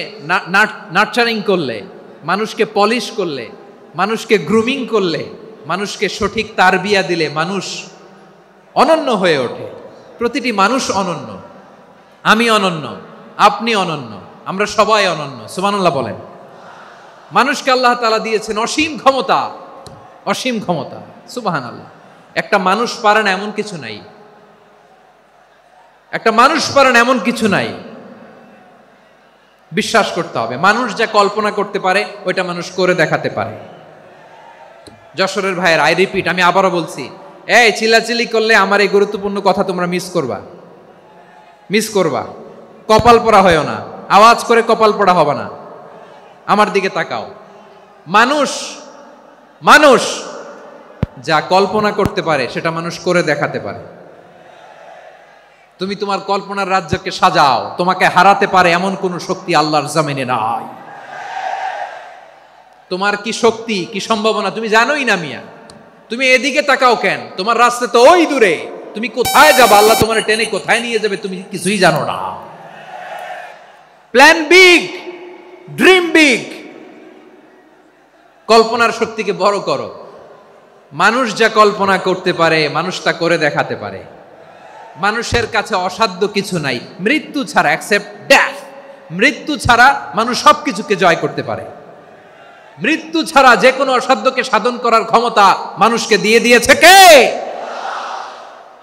নার্চারিং করলে, মানুষকে পলিশ করলে, মানুষকে গ্রুমিং করলে, মানুষকে সঠিক তারবিয়া দিলে মানুষ অনন্য হয়ে ওঠে। প্রতিটি মানুষ অনন্য। আমি অনন্য, আপনি অনন্য, আমরা সবাই অনন্য। সুবহানাল্লাহ বলেন। মানুষকে আল্লাহ তাআলা দিয়েছেন অসীম ক্ষমতা, অসীম ক্ষমতা। সুবহানাল্লাহ। একটা মানুষ পারে না এমন কিছু নাই, একটা মানুষ পারে না এমন কিছু নাই। বিশ্বাস করতে হবে, মানুষ যা কল্পনা করতে পারে ওইটা মানুষ করে দেখাতে পারে। যশোরের ভাইয়ের, আই রিপিট, আমি আবারও বলছি, এই চিল্লাচিল্লি করলে আমার এই গুরুত্বপূর্ণ কথা তোমরা মিস করবা, মিস করবা। কপাল পড়া হয় না, আওয়াজ করে কপাল পড়া হবে না। আমার দিকে তাকাও। মানুষ, মানুষ যা কল্পনা করতে পারে সেটা মানুষ করে দেখাতে পারে। তুমি তোমার কল্পনার রাজ্যকে সাজাও, তোমাকে হারাতে পারে এমন কোন শক্তি আল্লাহর জমিনে নাই। তোমার কি শক্তি, কি সম্ভাবনা তুমি জানোই না মিয়া। তুমি এদিকে তাকাও কেন? তোমার রাস্তা তো ওই দূরে। তুমি কোথায় যাবে, আল্লাহ তোমার টেনে কোথায় নিয়ে যাবে তুমি কিছুই জানো না। Plan big, dream big. কল্পনার শক্তিকে বড় করো। মানুষ যা কল্পনা করতে পারে মানুষ তা করে দেখাতে পারে। মানুষের কাছে অসাধ্য কিছু নাই মৃত্যু ছাড়া, অ্যাকসেপ্ট ডেথ। মৃত্যু ছাড়া মানুষ সবকিছুকে জয় করতে পারে। মৃত্যু ছাড়া যে কোনো অসাধ্যকে সাধন করার ক্ষমতা মানুষকে দিয়ে দিয়েছে কে?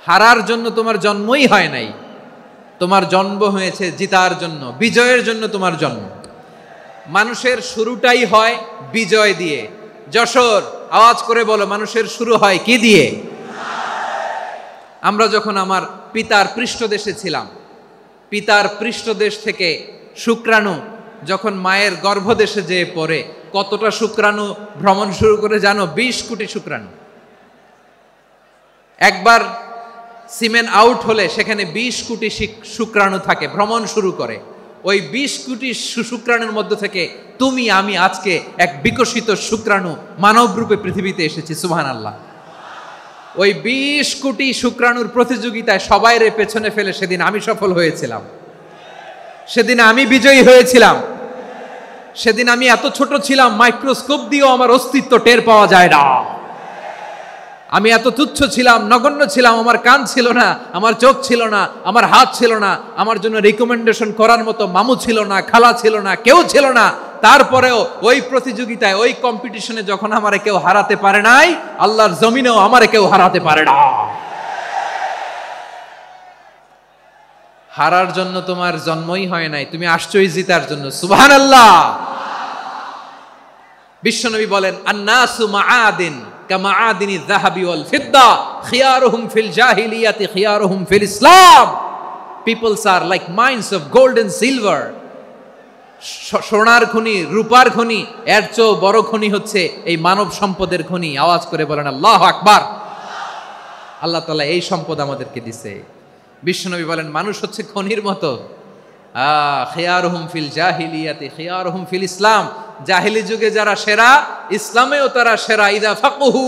হারার জন্য তোমার জন্মই হয় নাই, তোমার জন্ম হয়েছে জিতার জন্য, বিজয়ের জন্য তোমার জন্ম। মানুষের শুরুটাই হয় বিজয় দিয়ে। যশোর, আওয়াজ করে বলো, মানুষের শুরু হয় কি দিয়ে? আমরা যখন আমার পিতার পৃষ্ঠদেশে ছিলাম, পিতার পৃষ্ঠদেশ থেকে শুক্রাণু যখন মায়ের গর্ভদেশে যেয়ে পড়ে, কতটা শুক্রাণু ভ্রমণ শুরু করে জানো? 20 কোটি শুক্রাণু। একবার সিমেন আউট হলে সেখানে 20 কোটি শুক্রাণু থাকে, ভ্রমণ শুরু করে। ওই 20 কোটি শুক্রাণুর মধ্য থেকে তুমি আমি আজকে এক বিকশিত শুক্রাণু মানব রূপে পৃথিবীতে এসেছি। সুবহানাল্লাহ। ওই 20 কোটি শুক্রাণুর প্রতিযোগিতায় সবাইরে পেছনে ফেলে সেদিন আমি সফল হয়েছিলাম, সেদিন আমি বিজয়ী হয়েছিলাম। সেদিন আমি এত ছোট ছিলাম, মাইক্রোস্কোপ দিয়েও আমার অস্তিত্ব টের পাওয়া যায় না। আমি এত তুচ্ছ ছিলাম, নগণ্য ছিলাম। আমার কান ছিল না, আমার চোখ ছিল না, আমার হাত ছিল না, আমার জন্য রিকমেন্ডেশন করার মতো মামু ছিল না, খালা ছিল না, কেউ ছিল না। তারপরেও ওই প্রতিযোগিতায়, ওই কম্পিটিশনে যখন আমারে কেউ হারাতে পারে নাই, আল্লাহর জমিনেও আমারে কেউ হারাতে পারে না। হারার জন্য তোমার জন্মই হয় নাই, তুমি আসছই জিতার জন্য। সুবহানাল্লাহ। বিশ্বনবী বলেন, আন্নাসু মাআদিন কামাআদিনি যাহাবি ওয়াল ফিদ্দা খিয়ারুহুম ফিল জাহিলিয়াতি খিয়ারুহুম ফিল ইসলাম। Peoples are like mines of gold and silver. সোনার খনি, রূপার খনি, এর চেয়েও বড় খনি হচ্ছে এই মানব সম্পদের খনি। আওয়াজ করে বলেন আল্লাহু আকবার। আল্লাহ তাআলা এই সম্পদ আমাদেরকে দিছে। বিশ্বনবী বলেন, মানুষ হচ্ছে খনির মতো। খিয়ারুহুম ফিল জাহিলিয়াতি খিয়ারুহুম ফিল ইসলাম। জাহিলি যুগে যারা সেরা, ইসলামেও তারা সেরা। ইদা ফাকুহু,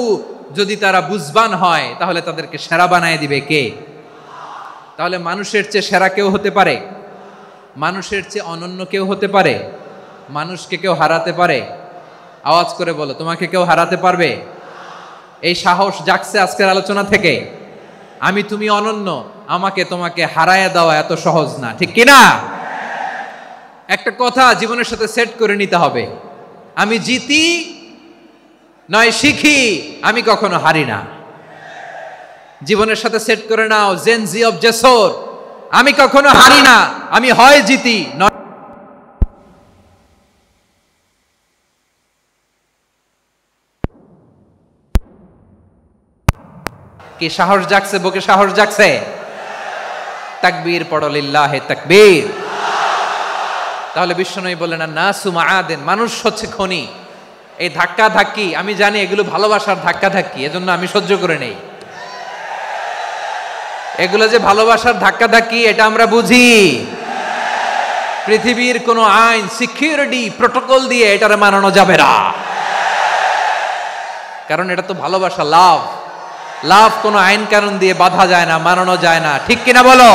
যদি তারা বুঝবান হয় তাহলে তাদেরকে সেরা বানায় দিবে কে? তাহলে মানুষের চেয়ে সেরা কেউ হতে পারে? মানুষের চেয়ে অনন্য কেউ হতে পারে? মানুষকে কেউ হারাতে পারে? আওয়াজ করে বলো, তোমাকে কেউ হারাতে পারবে? এই সাহস জাগছে আজকের আলোচনা থেকে। আমি তুমি অনন্য, আমাকে তোমাকে হারায় দেওয়া এত সহজ না, ঠিক কিনা? একটা কথা জীবনের সাথে সেট করে নিতে হবে, আমি জিতি নয় শিখি, আমি কখনো হারি না। জীবনের সাথে সেট করে নাও, জেনজি অফ জেসর, আমি কখনো হারি না, আমি হয় জিতি নয়। কি সাহস জাগছে? বুকে সাহস জাগছে? তাকবীর পড়ো, লিল্লাহে তাকবীর। তাহলে বিশ্বনবী বললেন, নাসু মাআদিন, মানুষ হচ্ছে খনি। এই ধাক্কা ধাক্কি, আমি জানি এগুলো ভালোবাসার ধাক্কা ধাক্কি, এজন্য আমি সহ্য করে নেই। এগুলো যে ভালোবাসার ধাক্কা ধাক্কি, এটা আমরা বুঝি। পৃথিবীর কোন আইন, সিকিউরিটি প্রটোকল দিয়ে এটারে মানানো যাবে না, কারণ এটা তো ভালোবাসা, লাভ। লাভ কোনো আইন কানুন দিয়ে বাধা যায় না, মানানো যায় না, ঠিক কিনা বলো?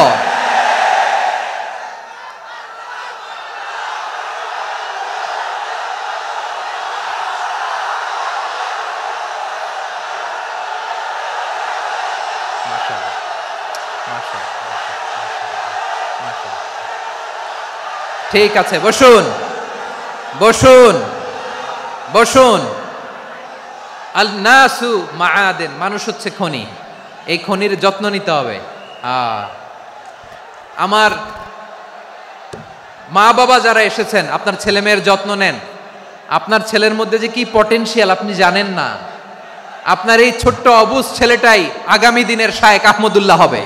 ঠিক আছে, বসুন বসুন বসুন। আল নাসু মাআদিন, মানুষ হচ্ছে খনি। এই খনির যত্ন নিতে হবে। আমার মা বাবা যারা এসেছেন, আপনার ছেলে মেয়ের যত্ন নেন। আপনার ছেলের মধ্যে যে কি পটেনশিয়াল আপনি জানেন না। আপনার এই ছোট্ট অবুজ ছেলেটাই আগামী দিনের শায়েখ আহমদুল্লাহ হবে।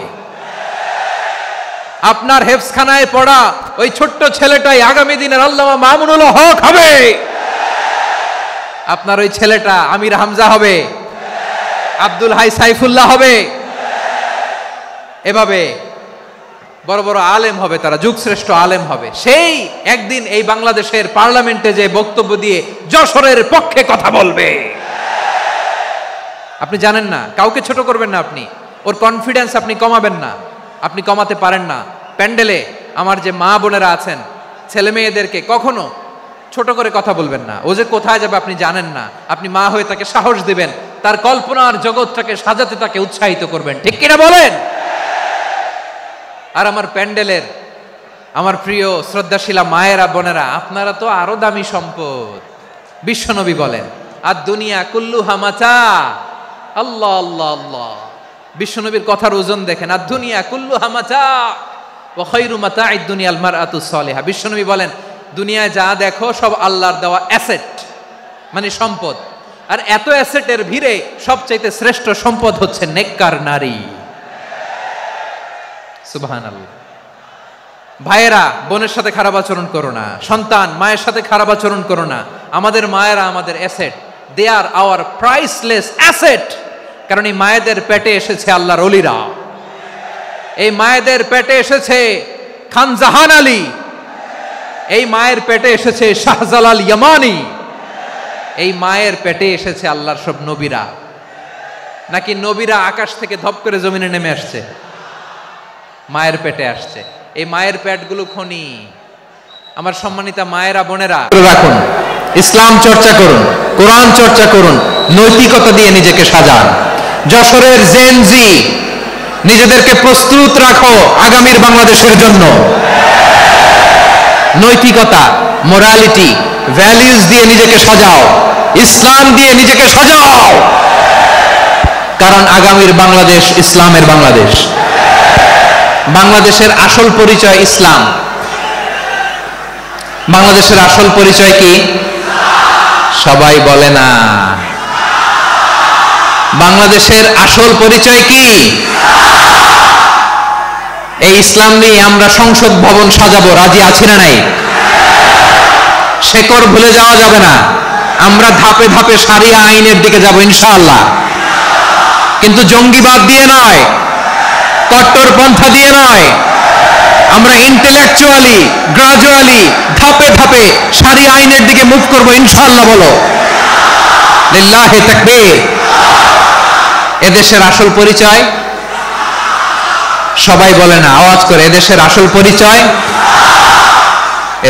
আপনার হেফজখানায় পড়া ওই ছোট্ট ছেলেটাই আগামী দিনের আল্লামা মামুনুল হক হবে। আপনার ওই ছেলেটা আমির হামজা হবে, আব্দুল হাই সাইফুল্লাহ হবে। এভাবে বড় বড় আলেম হবে, তারা যুগশ্রেষ্ঠ আলেম হবে। সেই একদিন এই বাংলাদেশের পার্লামেন্টে যে বক্তব্য দিয়ে যশোরের পক্ষে কথা বলবে। আপনি জানেন না, কাউকে ছোট করবেন না আপনি, ওর কনফিডেন্স আপনি কমাবেন না, আপনি কমাতে পারেন না। প্যান্ডেলে আমার যে মা বোনেরা আছেন, ছেলে মেয়েদেরকে কখনো ছোট করে কথা বলবেন না। ও যে কোথায় যাবে আপনি জানেন না, আপনি মা হয়ে তাকে সাহস দিবেন, তার কল্পনার জগৎটাকে সাজাতে তাকে উৎসাহিত করবেন, ঠিক কিনা বলেন? আর আমার প্যান্ডেলের আমার প্রিয় শ্রদ্ধাশীলা মায়েরা বোনেরা, আপনারা তো আরো দামি সম্পদ। বিশ্বনবী বলেন, আর দুনিয়া কুল্লুহা মাতা। আল্লাহ আল্লাহ আল্লাহ, বিশ্বনবীর কথার ওজন দেখেন। আর দুনিয়া কুল্লুহা মাতা ওয়া খায়রু মাতা'আদ দুনিয়াল মারআতুস সালিহা। বিশ্বনবী বলেন, দুনিয়ায় যা দেখো সব আল্লাহর দেওয়া অ্যাসেট, মানে সম্পদ। আর এত অ্যাসেটের ভিড়ে সবচাইতে শ্রেষ্ঠ সম্পদ হচ্ছে নেককার নারী। সুবহানাল্লাহ। বিশ্বনবী বলেন, দুনিয়ায় যা দেখো সব আল্লাহর দেওয়া অ্যাসেট, মানে সম্পদ। আর এত অ্যাসেটের ভিড়ে সবচাইতে শ্রেষ্ঠ সম্পদ হচ্ছে নেককার নারী। সুবহানাল্লাহ। ভাইয়েরা বোনের সাথে খারাপ আচরণ করো না, সন্তান মায়ের সাথে খারাপ আচরণ করো না। আমাদের মায়েরা আমাদের asset, they are our priceless asset. কারণ এই মায়েদের পেটে এসেছে আল্লাহর ওলিরা, এই মায়েদের পেটে এসেছে খান জাহান আলী, এই মায়ের পেটে এসেছে শাহজালাল ইয়ামানি, এই মায়ের পেটে এসেছে আল্লাহর সব নবীরা। নাকি নবীরা আকাশ থেকে ধপ করে জমিনে নেমে আসছে? মায়ের পেটে আসছে। এই মায়ের পেটগুলো খনি। আমার সম্মানিতা মায়েরা বোনেরা রাখুন, ইসলাম চর্চা করুন, কোরআন চর্চা করুন, নৈতিকতা দিয়ে নিজেকে সাজান। যশোরের জেন জি, নিজেদেরকে প্রস্তুত রাখো আগামীর বাংলাদেশের জন্য। নৈতিকতা, মোরালিটি, ভ্যালিউজ দিয়ে নিজেকে সাজাও, ইসলাম দিয়ে নিজেকে সাজাও। কারণ আগামীর বাংলাদেশ ইসলামের বাংলাদেশ। বাংলাদেশের আসল পরিচয় ইসলাম। বাংলাদেশের আসল পরিচয় কি? সবাই বলে না। বাংলাদেশের আসল পরিচয় কি? এই ইসলাম নিয়ে আমরা সংসদ ভবন সাজাবো, রাজি আছি না নাই? শেকড় ভুলে যাওয়া যাবে না। আমরা ধাপে ধাপে শারিয়া আইনের দিকে যাব ইনশাআল্লাহ, কিন্তু জঙ্গিবাদ দিয়ে নয়, কট্টরপন্থা দিয়ে নয়। আমরা ইন্টেলেকচুয়ালি, গ্রাজুয়ালি, ধাপে ধাপে শারিয়া আইনের দিকে মুভ করব ইনশাআল্লাহ। বলো লিল্লাহি তাকবীর। এদেশের আসল পরিচয় সবাই বলে না, আওয়াজ করে, এদেশের আসল পরিচয়।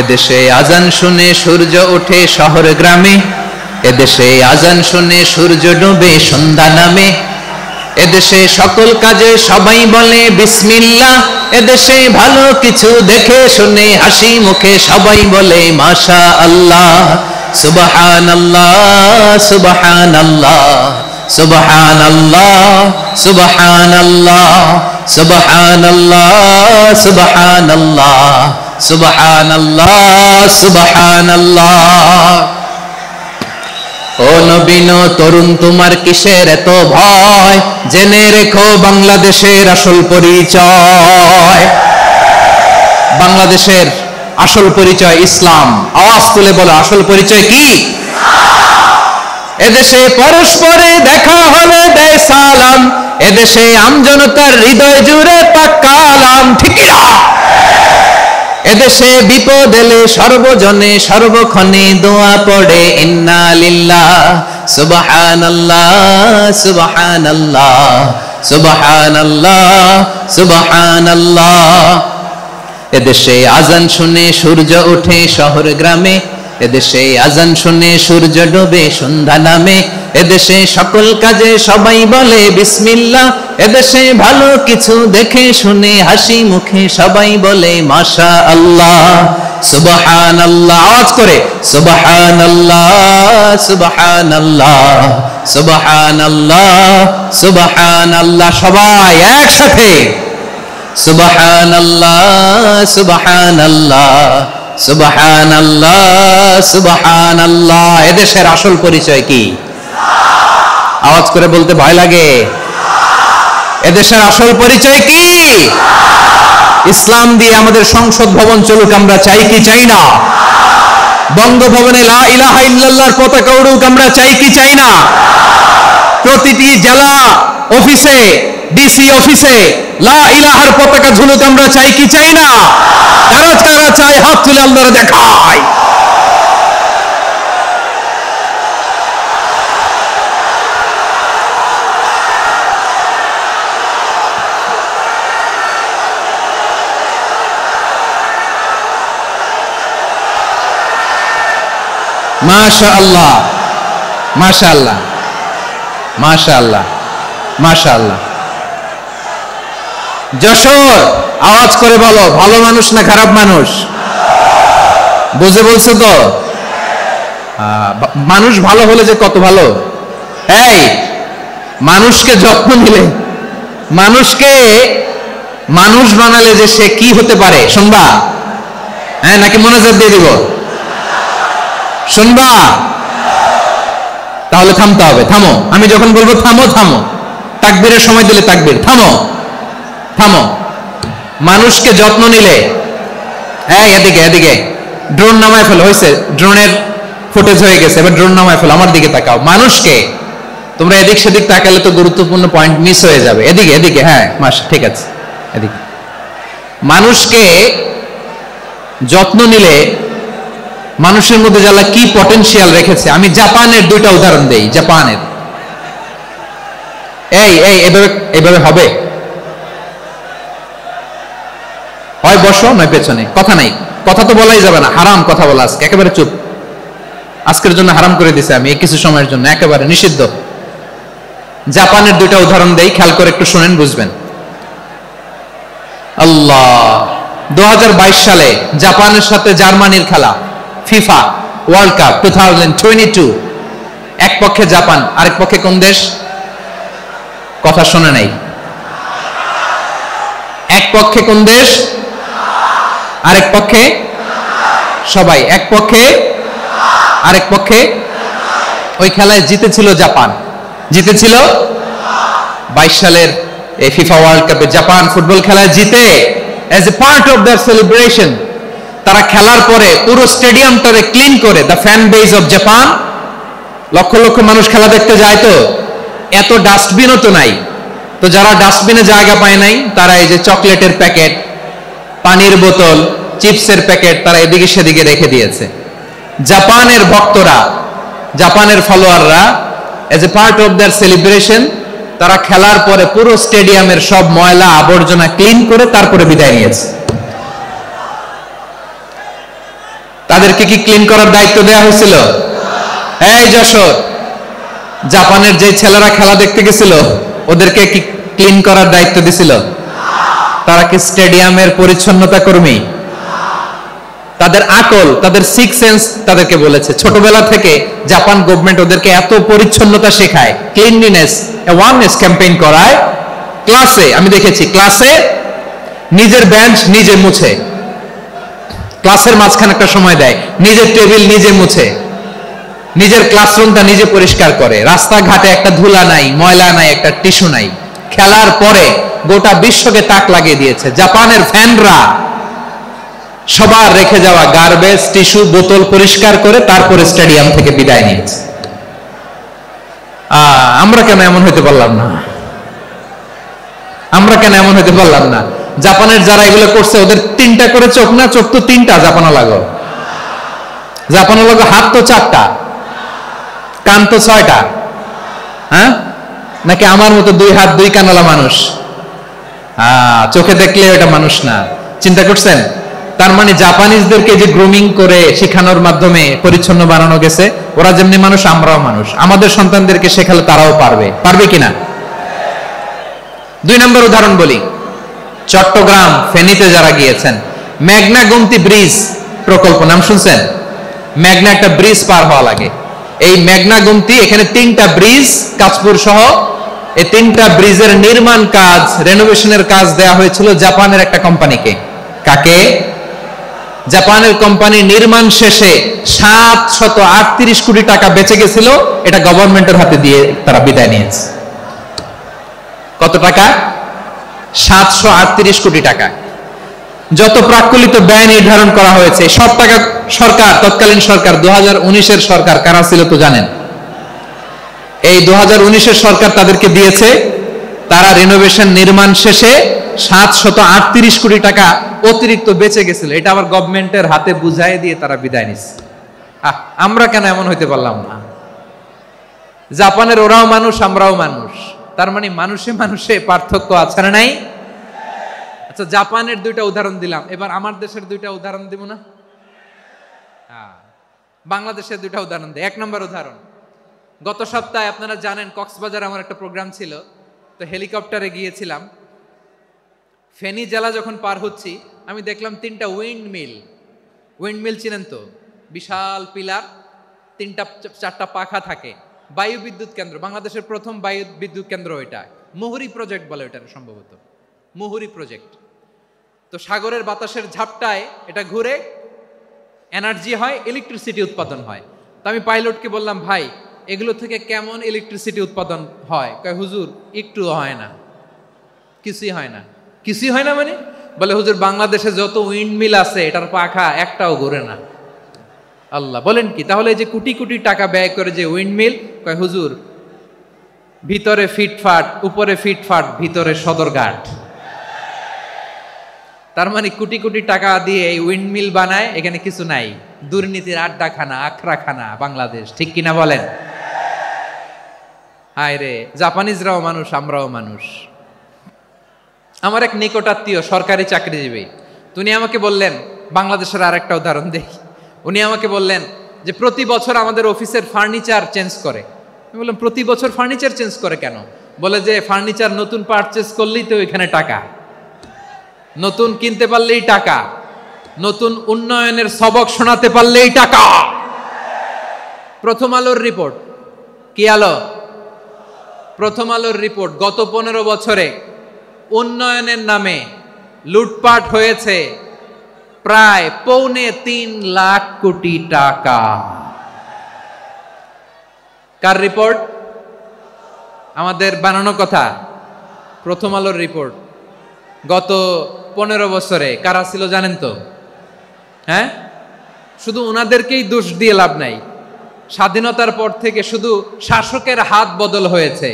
এদেশে আজান শুনে সূর্য ওঠে শহর গ্রামে, এদেশে আজান শুনে সূর্য ডুবে সন্ধ্যা নামে, এদেশে সকল কাজে সবাই বলে বিসমিল্লাহ, এদেশে ভালো কিছু দেখে শুনে হাসি মুখে সবাই বলে মাশা আল্লাহ, সুবহানাল্লাহ সুবহানাল্লাহ সুবহানাল্লাহ সুবহানাল্লাহ সুবহানাল্লাহ সুবহানাল্লাহ সুবহানাল্লাহ সুবহানাল্লাহ। ও নবীন তরুণ, তোমার কিসের এত ভয়? জেনে রেখো বাংলাদেশের আসল পরিচয়। বাংলাদেশের আসল পরিচয় ইসলাম। আওয়াজ তুলে বলো, আসল পরিচয় কি? এদেশে পরস্পরে দেখা হলে দেয় সালাম, এদেশে আমজনতার হৃদয় জুড়ে পাক্কা আলাম। ঠিক না? এদেশে বিপদ এলে সর্বজনে সর্বক্ষণে দোয়া পড়ে ইন্না লিল্লাহ সুবহানাল্লাহ সুবহানাল্লাহ সুবহানাল্লাহ সুবহানাল্লাহ। এদেশে আজান শুনে সূর্য ওঠে শহর গ্রামে, এদেশে আজান শুনে সূর্য ডোবে সন্ধ্যা নামে, এদেশে সকল কাজে সবাই বলে বিসমিল্লাহ, এদেশে ভালো কিছু দেখে শুনে হাসি মুখে সবাই বলে মাশা আল্লাহ সুবহানাল্লাহ। আওয়াজ করে সুবহানাল্লাহ সুবহানাল্লাহ সুবহানাল্লাহ সুবহানাল্লাহ। সবাই একসাথে সুবহানাল্লাহ সুবহানাল্লাহ সুবহানাল্লাহ সুবহানাল্লাহ। এদেশের আসল পরিচয় কি? আওয়াজ করে বলতে ভয় লাগে। এদেশের আসল পরিচয় কি? ইসলাম দিয়ে আমাদের সংসদ ভবন চলুক, আমরা চাই কি চাই না? বঙ্গভবনে লা ইলাহা ইল্লাল্লাহর পতাকা উড়ুক, আমরা চাই কি চাই না? প্রতিটি জেলা অফিসে, ডিসি অফিসে লা ইলাহার পতাকা ঝুলুক, আমরা চাই কি চাই না? কারা কারা চাই হাত তুলে আল্লাহর দেখায়। মাশাআল্লাহ মাশাআল্লাহ মাশাআল্লাহ মাশাআল্লাহ। যশোর, আওয়াজ করে বলো, ভালো মানুষ না খারাপ মানুষ? বুঝে বলছো তো? মানুষ ভালো হলে যে কত ভালো। এই মানুষকে যত্ন নিলে, মানুষকে মানুষ বানালে যে সে কি হতে পারে শুনবা? হ্যাঁ, নাকি মনোযোগ দিয়ে দিব? শুনবা? তাহলে থামতে হবে। থামো, আমি যখন বলবো থামো থামো, তাকবীরের সময় দিলে তাকবীর। থামো থামো। মানুষকে যত্ন নিলে, হ্যাঁ এদিকে এদিকে, ড্রোন নামায় ফেলো, হয়েছে, ড্রোনের ফুটেজ হয়ে গেছে, এবার ড্রোন নামায় ফেলো, আমার দিকে তাকাও। মানুষকে, তোমরা এদিক সেদিক তাকালে তো গুরুত্বপূর্ণ পয়েন্ট মিস হয়ে যাবে। এদিকে এদিকে, হ্যাঁ মাস ঠিক আছে, এদিকে। মানুষকে যত্ন নিলে মানুষের মধ্যে যারা কি পটেনশিয়াল রেখেছে, আমি জাপানের দুইটা উদাহরণ দেই। জাপানের, এই এই এভাবে এভাবে হবে, হয় বসো নয় পেছনে, কথা নাই, কথা তো বলাই যাবে না, হারাম কথা বলা আজকে, একেবারে চুপ। আজকের জন্য হারাম করে দিছে আমি, এই কিছু সময়ের জন্য একেবারে নিষিদ্ধ। জাপানের দুইটা উদাহরণ দেই, খেয়াল করে একটু শুনেন, বুঝবেন। আল্লাহ, 2022 সালে জাপানের সাথে জার্মানির খেলা, ফিফা ওয়ার্ল্ড কাপ 2022। এক পক্ষে জাপান, আরেক পক্ষে কোন দেশ? কথা শোনে নাই। এক পক্ষে কোন দেশ, আরেক পক্ষে সবাই, এক পক্ষে আরেক পক্ষে। ওই খেলায় জিতেছিল জাপান, জিতেছিল 22 সালের এই ফিফা ওয়ার্ল্ড কাপে জাপান ফুটবল খেলায় জিতে, as a part of their celebration তারা খেলার পরে পুরো স্টেডিয়ামটারে ক্লিন করে, the fan base of Japan, লক্ষ লক্ষ মানুষ খেলা দেখতে যায়, তো এত ডাস্টবিনও তো নাই, তো যারা ডাস্টবিনে জায়গা পায় নাই তারা এই যে চকলেটের প্যাকেট, পানির বোতল, চিপসের প্যাকেট তারা এদিকে সেদিকে রেখে দিয়েছে। জাপানের ভক্তরা, জাপানের ফলোয়াররা, as a part of their celebration তারা খেলার পরে পুরো স্টেডিয়ামের সব ময়লা আবর্জনা ক্লিন করে তারপরে বিদায় নিয়েছে। তাদেরকে কি ক্লিন করার দায়িত্ব দেওয়া হয়েছিল? এই যশোর, জাপানের যে ছেলেরা খেলা দেখতে গেছিল ওদেরকে কি ক্লিন করার দায়িত্ব দিছিল? তারা কি স্টেডিয়ামের পরিচ্ছন্নতা কর্মী? তাদের আকল, তাদের সিক্স সেন্স তাদেরকে বলেছে, ছোটবেলা থেকে জাপান গভর্নমেন্ট ওদেরকে এত পরিচ্ছন্নতা শেখায়, ক্লিনলিনেস অ্যাওয়ারনেস ক্যাম্পেইন করায়। ক্লাসে আমি দেখেছি, ক্লাসে নিজের বেঞ্চ নিজে মুছে, ক্লাসের মাঝখানে একটা সময় দেয়, নিজের টেবিল নিজে মুছে, নিজের ক্লাসরুমটা নিজে পরিষ্কার করে, রাস্তাঘাটে একটা ধুলা নাই, ময়লা নাই, একটা টিস্যু নাই। খেলার পরে গোটা বিশ্বকে তাক লাগিয়ে দিয়েছে। জাপানের ফ্যানরা সবার রেখে যাওয়া গার্বেজ, টিস্যু, বোতল পরিষ্কার করে তারপরে স্টেডিয়াম থেকে বিদায় নিয়েছে। আমরা কেন এমন হইতে পারলাম না? আমরা কেন এমন হইতে পারলাম না? জাপানের যারা এগুলো করছে ওদের তিনটা করে চোখ না? চোখ তো তিনটা, জাপানা লাগো, জাপানা লাগো, হাত তো চারটা, কান তো ছয়টা, হ্যাঁ? নাকি আমার মতো দুই হাত দুই কানালা মানুষ? চোখে দেখলে এটা মানুষ না। চিন্তা করছেন? তার মানে জাপানিজদেরকে যে গ্রুমিং করে শেখানোর মাধ্যমে পরিচ্ছন্ন বানানো গেছে, ওরা যেমনি মানুষ আমরাও মানুষ, আমাদের সন্তানদেরকে শেখালে তারাও পারবে। পারবে কিনা? 2 নম্বর উদাহরণ বলি, চট্টগ্রাম ফেনীতে যারা গিয়েছেন, মেঘনা গোমতী ব্রিজ প্রকল্প নাম শুনছেন? মেঘনা একটা ব্রিজ পার হওয়া লাগে, এই মেঘনা গোমতী, এখানে 3টা ব্রিজ কাঁচপুর সহ, এই 3টা ব্রিজের নির্মাণ কাজ, রেনোভেশনের কাজ দেয়া হয়েছিল জাপানের একটা কোম্পানিকে। কাকে? জাপানের কোম্পানি। নির্মাণ শেষে 738 কোটি টাকা বেঁচে গেছিল, এটা গভর্নমেন্টের হাতে দিয়ে তারা বিদায় নিয়েছে। কত টাকা? 738 কোটি টাকা। যত প্রাক্কলিত ব্যয় নির্ধারণ করা হয়েছে সব টাকা সরকার, তৎকালীন সরকার 2019-এর সরকার, কারা ছিল তো জানেন? এই 2019-এর সরকার তাদেরকে দিয়েছে। তারা রিনোভেশন নির্মাণ শেষে 738 কোটি টাকা অতিরিক্ত বেঁচে গেছিল, এটা আবার গভর্নমেন্টের হাতে বুঝাই দিয়ে তারা বিদায় নিচ্ছে। আমরা কেন এমন হইতে পারলাম না? জাপানের ওরাও মানুষ, আমরাও মানুষ, তার মানে মানুষে মানুষে পার্থক্য আছে না নাই? আচ্ছা, জাপানের 2টা উদাহরণ দিলাম, এবার আমার দেশের 2টা উদাহরণ দিব না? বাংলাদেশের 2টা উদাহরণ দিই। 1 নম্বর উদাহরণ, গত সপ্তাহে আপনারা জানেন কক্সবাজার আমার একটা প্রোগ্রাম ছিল, তো হেলিকপ্টারে গিয়েছিলাম। ফেনী জেলা যখন পার হচ্ছি আমি দেখলাম 3টা উইন্ডমিল চিনেন তো? বিশাল পিলার, 3টা-4টা পাখা থাকে, বায়ু বিদ্যুৎ কেন্দ্র, বাংলাদেশের প্রথম বায়ু বিদ্যুৎ কেন্দ্র এটা, মুহুরী প্রজেক্ট বলে এটা, সম্ভবত মুহুরী প্রজেক্ট। তো সাগরের বাতাসের ঝাপটায় এটা ঘুরে এনার্জি হয়, ইলেকট্রিসিটি উৎপাদন হয়। তো আমি পাইলটকে বললাম, ভাই এগুলো থেকে কেমন ইলেকট্রিসিটি উৎপাদন হয়? কয় হুজুর একটু হয় না, কিছুই হয় না। কিছুই হয় না মানে? বলে হুজুর বাংলাদেশে যত উইন্ডমিল আছে এটার পাখা একটাও ঘুরে না। আল্লাহ, বলেন কি? তাহলে এই যে কোটি কোটি টাকা ব্যয় করে যে উইন্ডমিল, কয় হুজুর ভিতরে ফিটফাট, উপরে ফিটফাট, ভিতরে সদরঘাট। তার মানে কোটি কোটি টাকা দিয়ে এই উইন্ডমিল বানায়, এখানে কিছু নাই। দুর্নীতির আড্ডাখানা, আখড়াখানা বাংলাদেশ, ঠিক কিনা বলেন? হায় রে, জাপানিজরাও মানুষ, আমরাও মানুষ। আমার এক নিকটাত্মীয় সরকারি চাকরিজীবী, উনি আমাকে বললেন, বাংলাদেশের আর একটা উদাহরণ দেই। উনি আমাকে বললেন যে প্রতি বছর আমাদের অফিসের ফার্নিচার চেঞ্জ করে। আমি বললাম প্রতি বছর ফার্নিচার চেঞ্জ করে কেন? বলে যে ফার্নিচার নতুন পারচেজ করলেই তো এখানে টাকা, নতুন কিনতে পারলেই টাকা, নতুন উন্নয়নের সবক শোনাতে পারলেই টাকা। প্রথম আলোর রিপোর্ট, কি আলো? প্রথম আলোর রিপোর্ট, গত 15 বছরে উন্নয়নের নামে লুটপাট হয়েছে প্রায় 3.25 লাখ কোটি টাকা। কার রিপোর্ট? আমাদের বানানো কথা? প্রথম আলোর রিপোর্ট। গত 15 বছরে কারা ছিল জানেন তো? হ্যাঁ, শুধু ওনাদেরকেই দোষ দিয়ে লাভ নাই। স্বাধীনতার পর থেকে শুধু শাসকের হাত বদল হয়েছে,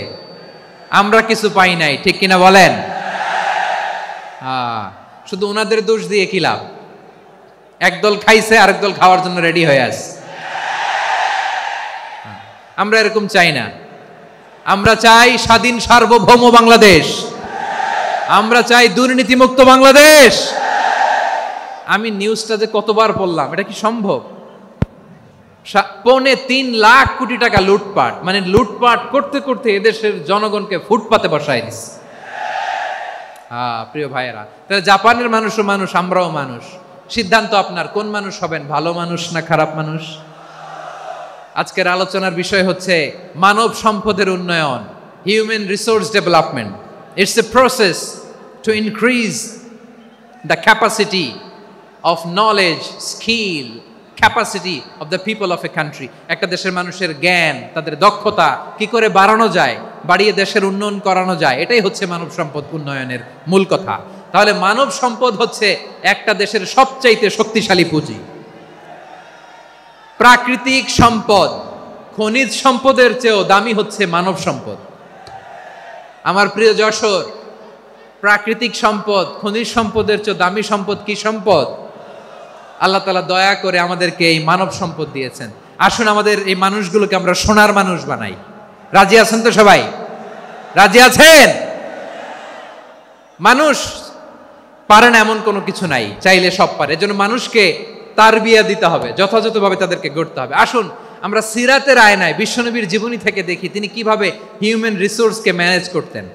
আমরা কিছু পাই নাই, ঠিক কিনা বলেন? শুধু ওনাদের দোষ দিয়ে কি লাভ? একদল খাইছে, আরেক দল খাওয়ার জন্য রেডি হয়ে আছে। আমরা এরকম চাই না। আমরা চাই স্বাধীন সার্বভৌম বাংলাদেশ। আমরা চাই দুর্নীতিমুক্ত বাংলাদেশ। আমি নিউজটা যে কতবার পড়লাম, এটা কি সম্ভব? 3.25 লাখ কোটি টাকা লুটপাট, মানে লুটপাট করতে করতে এদেশের জনগণকে ফুটপাতে বসায় দিচ্ছে। প্রিয় ভাইয়েরা, তাহলে জাপানের মানুষও মানুষ, আমরাও মানুষ। সিদ্ধান্ত আপনার, কোন মানুষ হবেন, ভালো মানুষ না খারাপ মানুষ? আজকের আলোচনার বিষয় হচ্ছে মানব সম্পদের উন্নয়ন, human resource development. It's a process to increase the capacity of knowledge, skill, capacity of the people of a country. একটা দেশের মানুষের জ্ঞান, তাদের দক্ষতা কি করে বাড়ানো যায়, বাড়িয়ে দেশের উন্নয়ন করানো যায়, এটাই হচ্ছে মানব সম্পদ উন্নয়নের মূল কথা। তাহলে মানব সম্পদ হচ্ছে একটা দেশের সবচাইতে শক্তিশালী পুঁজি। প্রাকৃতিক সম্পদ, খনিজ সম্পদের চেয়েও দামি হচ্ছে মানব সম্পদ। আমার প্রিয় যশোর, প্রাকৃতিক সম্পদ, খনিজ সম্পদের চেয়ে দামি সম্পদ কি সম্পদ? আল্লাহ তাআলা দয়া করে আমাদেরকে এই মানব সম্পদ দিয়েছেন। আসুন আমাদের এই মানুষগুলোকে আমরা সোনার মানুষ বানাই। রাজি আছেন তো সবাই? রাজি আছেন? মানুষ পারে না এমন কোনো কিছু নাই, চাইলে সব পারে। এজন্য মানুষকে তারবিয়া দিতে হবে, যথাযথভাবে তাদেরকে গড়তে হবে। আসুন আমরা সিরাতের আয়নায় বিশ্বনবীর জীবনী থেকে দেখি তিনি কিভাবে হিউম্যান রিসোর্সকে ম্যানেজ করতেন।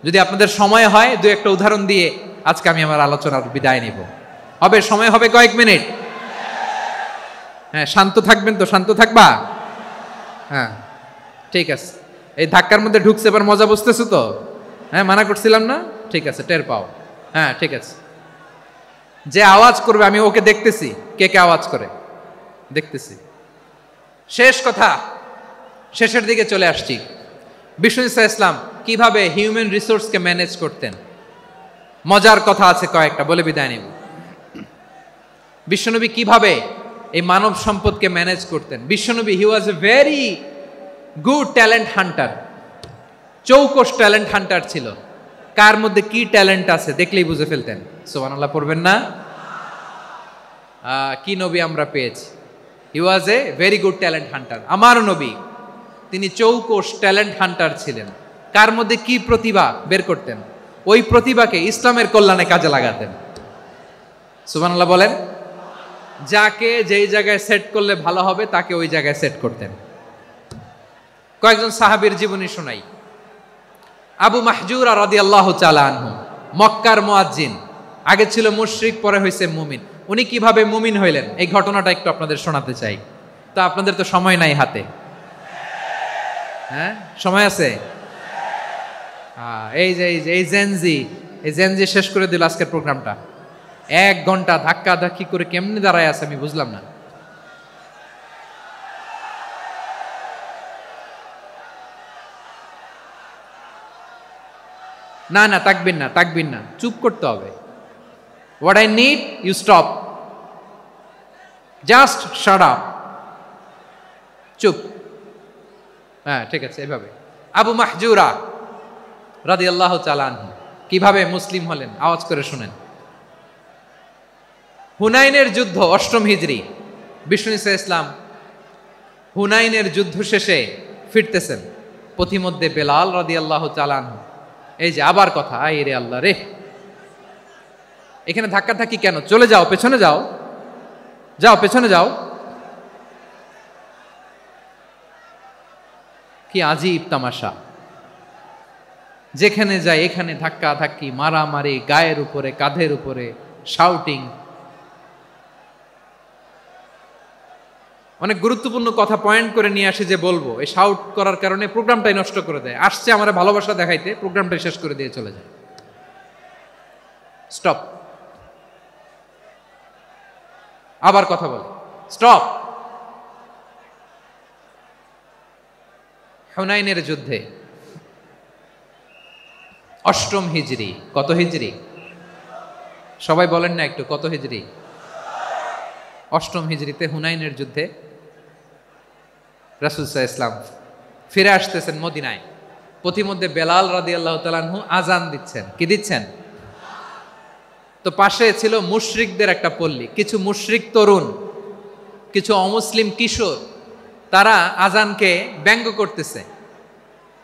যদি আপনাদের সময় হয়, দু একটা উদাহরণ দিয়ে আজকে আমি আমার আলোচনার বিদায় নিব। হবে সময় হবে কয়েক মিনিট? হ্যাঁ, শান্ত থাকবেন তো? শান্ত থাকবা? হ্যাঁ, ঠিক আছে। এই ধাক্কার মধ্যে ঢুকছে, এবার মজা বুঝতেছো তো? হ্যাঁ, মানা করছিলাম না? ঠিক আছে, টের পাও। হ্যাঁ, ঠিক আছে। যে আওয়াজ করবে আমি ওকে দেখতেছি, কে কে আওয়াজ করে দেখতেছি। শেষ কথা, শেষের দিকে চলে আসছি। বিষ্ণু ইসলাম কিভাবে হিউম্যান রিসোর্সকে ম্যানেজ করতেন, মজার কথা আছে কয়েকটা, বলে বিদায় নিব। বিশ্বনবী কিভাবে এই মানব সম্পদকে ম্যানেজ করতেন। বিশ্বনবী, he was a very good talent hunter, চৌকস ট্যালেন্ট হান্টার ছিল। কার মধ্যে কি ট্যালেন্ট আছে দেখলেই বুঝে ফেলতেন। সুবহানাল্লাহ পড়বেন না? কি নবী আমরা পেয়েছি! He was a very good talent hunter. আমার নবী, তিনি চৌকস ট্যালেন্ট হান্টার ছিলেন। কার মধ্যে কি প্রতিভা বের করতেন, ওই প্রতিভাকে ইসলামের কল্যাণে কাজে লাগাতেন। সুবহানাল্লাহ বলেন। যাকে যেই জায়গায় সেট করলে ভালো হবে তাকে ওই জায়গায় সেট করতেন। কয়েকজন সাহাবীর জীবনী শোনাই। আবু মাহজুরা রাদিয়াল্লাহু তাআলা আনহু, মক্কার মুয়াজ্জিন, আগে ছিল মুশরিক, পরে হয়েছে মুমিন। উনি কিভাবে মুমিন হইলেন এই ঘটনাটা একটু আপনাদের শোনাতে চাই। তো আপনাদের তো সময় নাই হাতে। হ্যাঁ, সময় আছে? এই জেনজি শেষ করে দিল আজকের প্রোগ্রামটা। 1 ঘন্টা ধাক্কা ধাক্কি করে কেমনি দাঁড়ায় আছে আমি বুঝলাম না। না, তাকবির না, চুপ করতে হবে। What I need, you stop. Just shut up. চুপ। হ্যাঁ, ঠিক আছে, এভাবে। আবু মাহজুরা রাদিয়াল্লাহু তাআলা আনহু কিভাবে মুসলিম হলেন, আওয়াজ করে শুনেন। হুনাইনের যুদ্ধ 8ম হিজরি, বিষ্ণু ঈসা ইসলাম হুনাইনের যুদ্ধ শেষে ফিরতেছেন, পথিমধ্যে বেলাল রাদিয়াল্লাহু তাআলা আনহু, এই যে আবার কথা, আই রে আল্লাহ রে, এখানে ধাক্কা ধাক্কি কেন? চলে যাও, পেছনে যাও, যাও পেছনে যাও। কি আজীব তামাশা, যেখানে যায় এখানে ধাক্কা ধাক্কি, মারামারি, গায়ের উপরে কাঁধের উপরে শাউটিং। অনেক গুরুত্বপূর্ণ কথা পয়েন্ট করে নিয়ে আসি যে বলবো, এই শাউট করার কারণে প্রোগ্রামটাই নষ্ট করে দেয়। আসছে আমার ভালোবাসা দেখাইতে, প্রোগ্রামটাই শেষ করে দিয়ে চলে যায়। স্টপ। আবার কথা বলে, স্টপ। হুনাইনের যুদ্ধে 8ম হিজরি, কত হিজরি? সবাই বলেন না একটু, কত হিজরি? 8ম হিজরিতে হুনাইনের যুদ্ধে রাসূল সাল্লাল্লাহু আলাইহি ওয়াসাল্লাম ফিরে আসতেছেন মদিনায়। পথিমধ্যে বেলাল রাদিয়াল্লাহু তাআলা আনহু আজান দিচ্ছেন। কি দিচ্ছেন? তো পাশে ছিল মুশরিকদের একটা পল্লী, কিছু মুশরিক তরুণ, কিছু অমুসলিম কিশোর, তারা আজানকে ব্যঙ্গ করতেছে,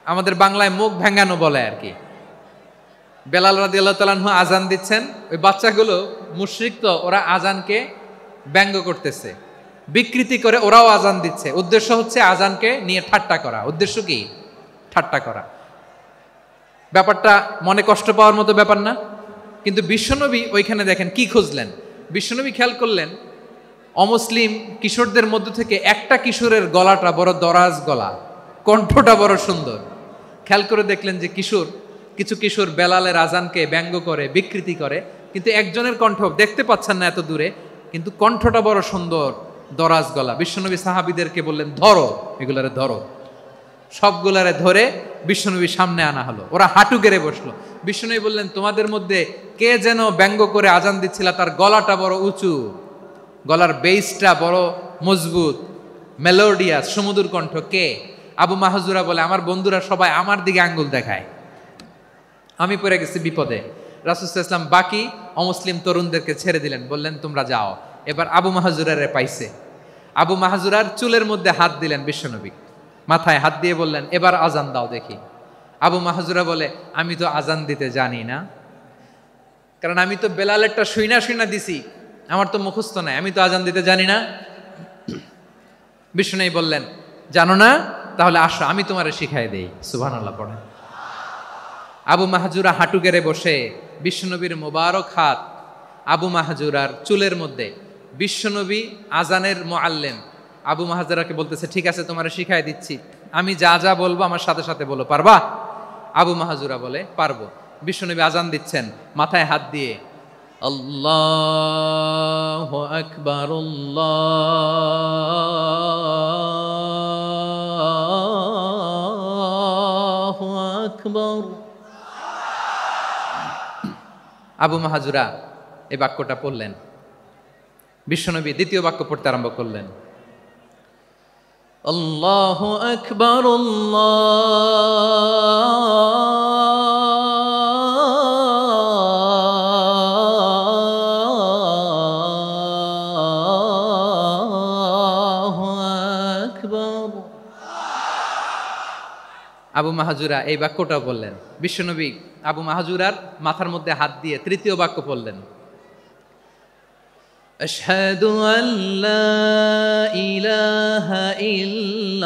আমাদের বাংলায় মুখ ভেঙ্গানো বলে আর কি। বেলাল রাদিয়াল্লাহু তাআলা আনহু আজান দিচ্ছেন, ওই বাচ্চাগুলো মুশরিক, তো ওরা আজানকে ব্যঙ্গ করতেছে, বিকৃতি করে ওরাও আজান দিচ্ছে। উদ্দেশ্য হচ্ছে আজানকে নিয়ে ঠাট্টা করা। উদ্দেশ্য কি? ঠাট্টা করা। ব্যাপারটা মনে কষ্ট পাওয়ার মতো ব্যাপার না? কিন্তু বিশ্বনবী ওইখানে দেখেন কি খুঁজলেন। বিশ্বনবী খেয়াল করলেন অমুসলিম কিশোরদের মধ্য থেকে একটা কিশোরের গলাটা বড় দরাজ গলা, কণ্ঠটা বড় সুন্দর। খেয়াল করে দেখলেন যে কিছু কিশোর বেলালের আজানকে ব্যঙ্গ করে, বিকৃতি করে, কিন্তু একজনের কণ্ঠ দেখতে পাচ্ছেন না এত দূরে, কিন্তু কণ্ঠটা বড় সুন্দর, দরাজ গলা। বিশ্বনবী সাহাবীদেরকে বললেন, ধরো এগুলারে, ধরো। সবগুলারে ধরে বিশ্বনবীর সামনে আনা হলো। ওরা হাঁটু গেড়ে বসলো। বিশ্বনবী বললেন, তোমাদের মধ্যে কে যেন ব্যঙ্গ করে আজান দিচ্ছিল, তার গলাটা বড় উঁচু, গলার বেসটা বড় মজবুত, মেলোডিয়াস, সুমধুর কণ্ঠ। কে? আবু মাহজুরা বলে, আমার বন্ধুরা সবাই আমার দিকে আঙ্গুল দেখায়, আমি পড়ে গেছি বিপদে। রাসূল সাল্লাল্লাহু আলাইহি ওয়াসাল্লাম বাকি অমুসলিম তরুণদেরকে ছেড়ে দিলেন, বললেন তোমরা যাও। এবার আবু মাহজুরারে পাইছে। আবু মাহজুরার চুলের মধ্যে হাত দিলেন বিশ্বনবী, মাথায় হাত দিয়ে বললেন, এবার আজান দাও দেখি। আবু মাহজুরা বলে, আমি তো আজান দিতে জানি না, কারণ আমি তো বেলালেরটা শুইনা দিছি, আমার তো মুখস্থ নাই, আমি তো আজান দিতে জানি না। বিশ্বনবী বললেন, জানো না? তাহলে আসো, আমি তোমারে শিখাই দেই। সুবহানাল্লাহ পড়ে। আবু মাহজুরা হাঁটু গেড়ে বসে, বিশ্বনবীর মোবারক হাত আবু মাহজুরার চুলের মধ্যে। বিশ্বনবী আজানের মুআল্লিম আবু মাহজুরাকে বলতেছে, ঠিক আছে তোমারে শিখাই দিচ্ছি, আমি যা যা বলবো আমার সাথে সাথে বলো, পারবা? আবু মাহজুরা বলে, পারবো। বিশ্বনবী আজান দিচ্ছেন, মাথায় হাত দিয়ে আল্লাহু আকবার, আল্লাহু আকবার। আবু মাহজুরা এই বাক্যটা পড়লেন। বিশ্বনবী দ্বিতীয় বাক্য পড়তে আরম্ভ করলেন, আল্লাহু আকবার, আল্লাহু আকবার। আবু মাহজুরা এই বাক্যটাও বললেন। বিশ্বনবী আবু মাহজুরার মাথার মধ্যে হাত দিয়ে তৃতীয় বাক্য পড়লেন, আশহাদু আল্লা ইলাহা ইল্লাল্লাহ।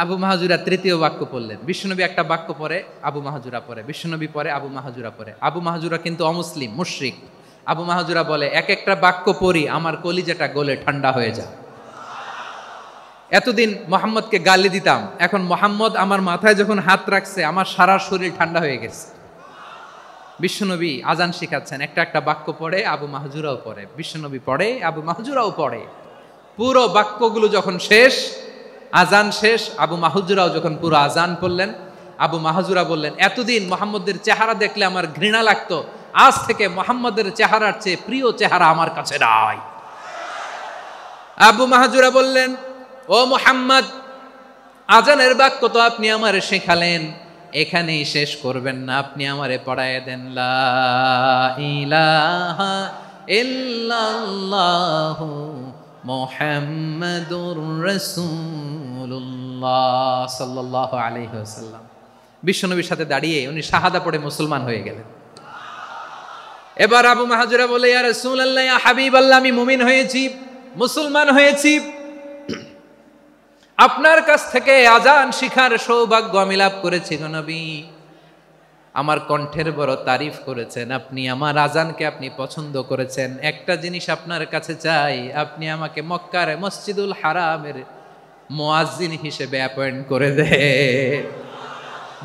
আবু মাহজুরা তৃতীয় বাক্য পড়লেন। বিশ্বনবী একটা বাক্য পরে আবু মাহজুরা পরে, বিশ্বনবী পরে আবু মাহজুরা পরে। আবু মাহজুরা কিন্তু অমুসলিম, মুশরিক। আবু মাহজুরা বলে, এক একটা বাক্য পড়ি আমার কলিজাটা গলে ঠান্ডা হয়ে যায়। এতদিন মোহাম্মদকে গালি দিতাম, এখন মোহাম্মদ আমার মাথায় যখন হাত রাখছে আমার সারা শরীর ঠান্ডা হয়ে গেছে। বিশ্বনবী আজান শিখাচ্ছেন, একটা একটা বাক্য পড়ে আবু মাহজুরাও পড়ে, বিশ্বনবী পড়ে আবু মাহজুরাও পড়ে। পুরো বাক্যগুলো যখন শেষ, আজান শেষ, আবু মাহজুরাও যখন পুরো আজান পড়লেন, আবু মাহজুরা বললেন, এতদিন মোহাম্মদের চেহারা দেখলে আমার ঘৃণা লাগতো, আজ থেকে মোহাম্মদের চেহারার চেয়ে প্রিয় চেহারা আমার কাছে নাই। আবু মাহজুরা বললেন, ও মুহাম্মদ, আজানের বাক্য তো আপনি আমারে শেখালেন, এখানেই শেষ করবেন না, আপনি আমারে পড়ায় দেন, লা ইলাহা ইল্লাল্লাহু মুহাম্মাদুর রাসূলুল্লাহ সাল্লাল্লাহু আলাইহি ওয়াসাল্লাম। বিশ্বনবীর সাথে দাঁড়িয়ে উনি শাহাদা পড়ে মুসলমান হয়ে গেলেন। এবার আবু মাহজুরা বলে, ইয়া রাসূলুল্লাহ, ইয়া হাবিবাল্লাহ, আমি মুমিন হয়েছি, মুসলমান হয়েছি, আপনার কাছ থেকে আজান শিখার সৌভাগ্য আমি লাভ করেছি গো নবী। আমার কণ্ঠের বড় তারিফ করেছেন, আপনি আমার আজানকে আপনি পছন্দ করেছেন। একটা জিনিস আপনার কাছে চাই, আপনি আমাকে মক্কার মসজিদুল হারামের মুয়াজ্জিন হিসেবে অ্যাপয়েন্ট করে দেন।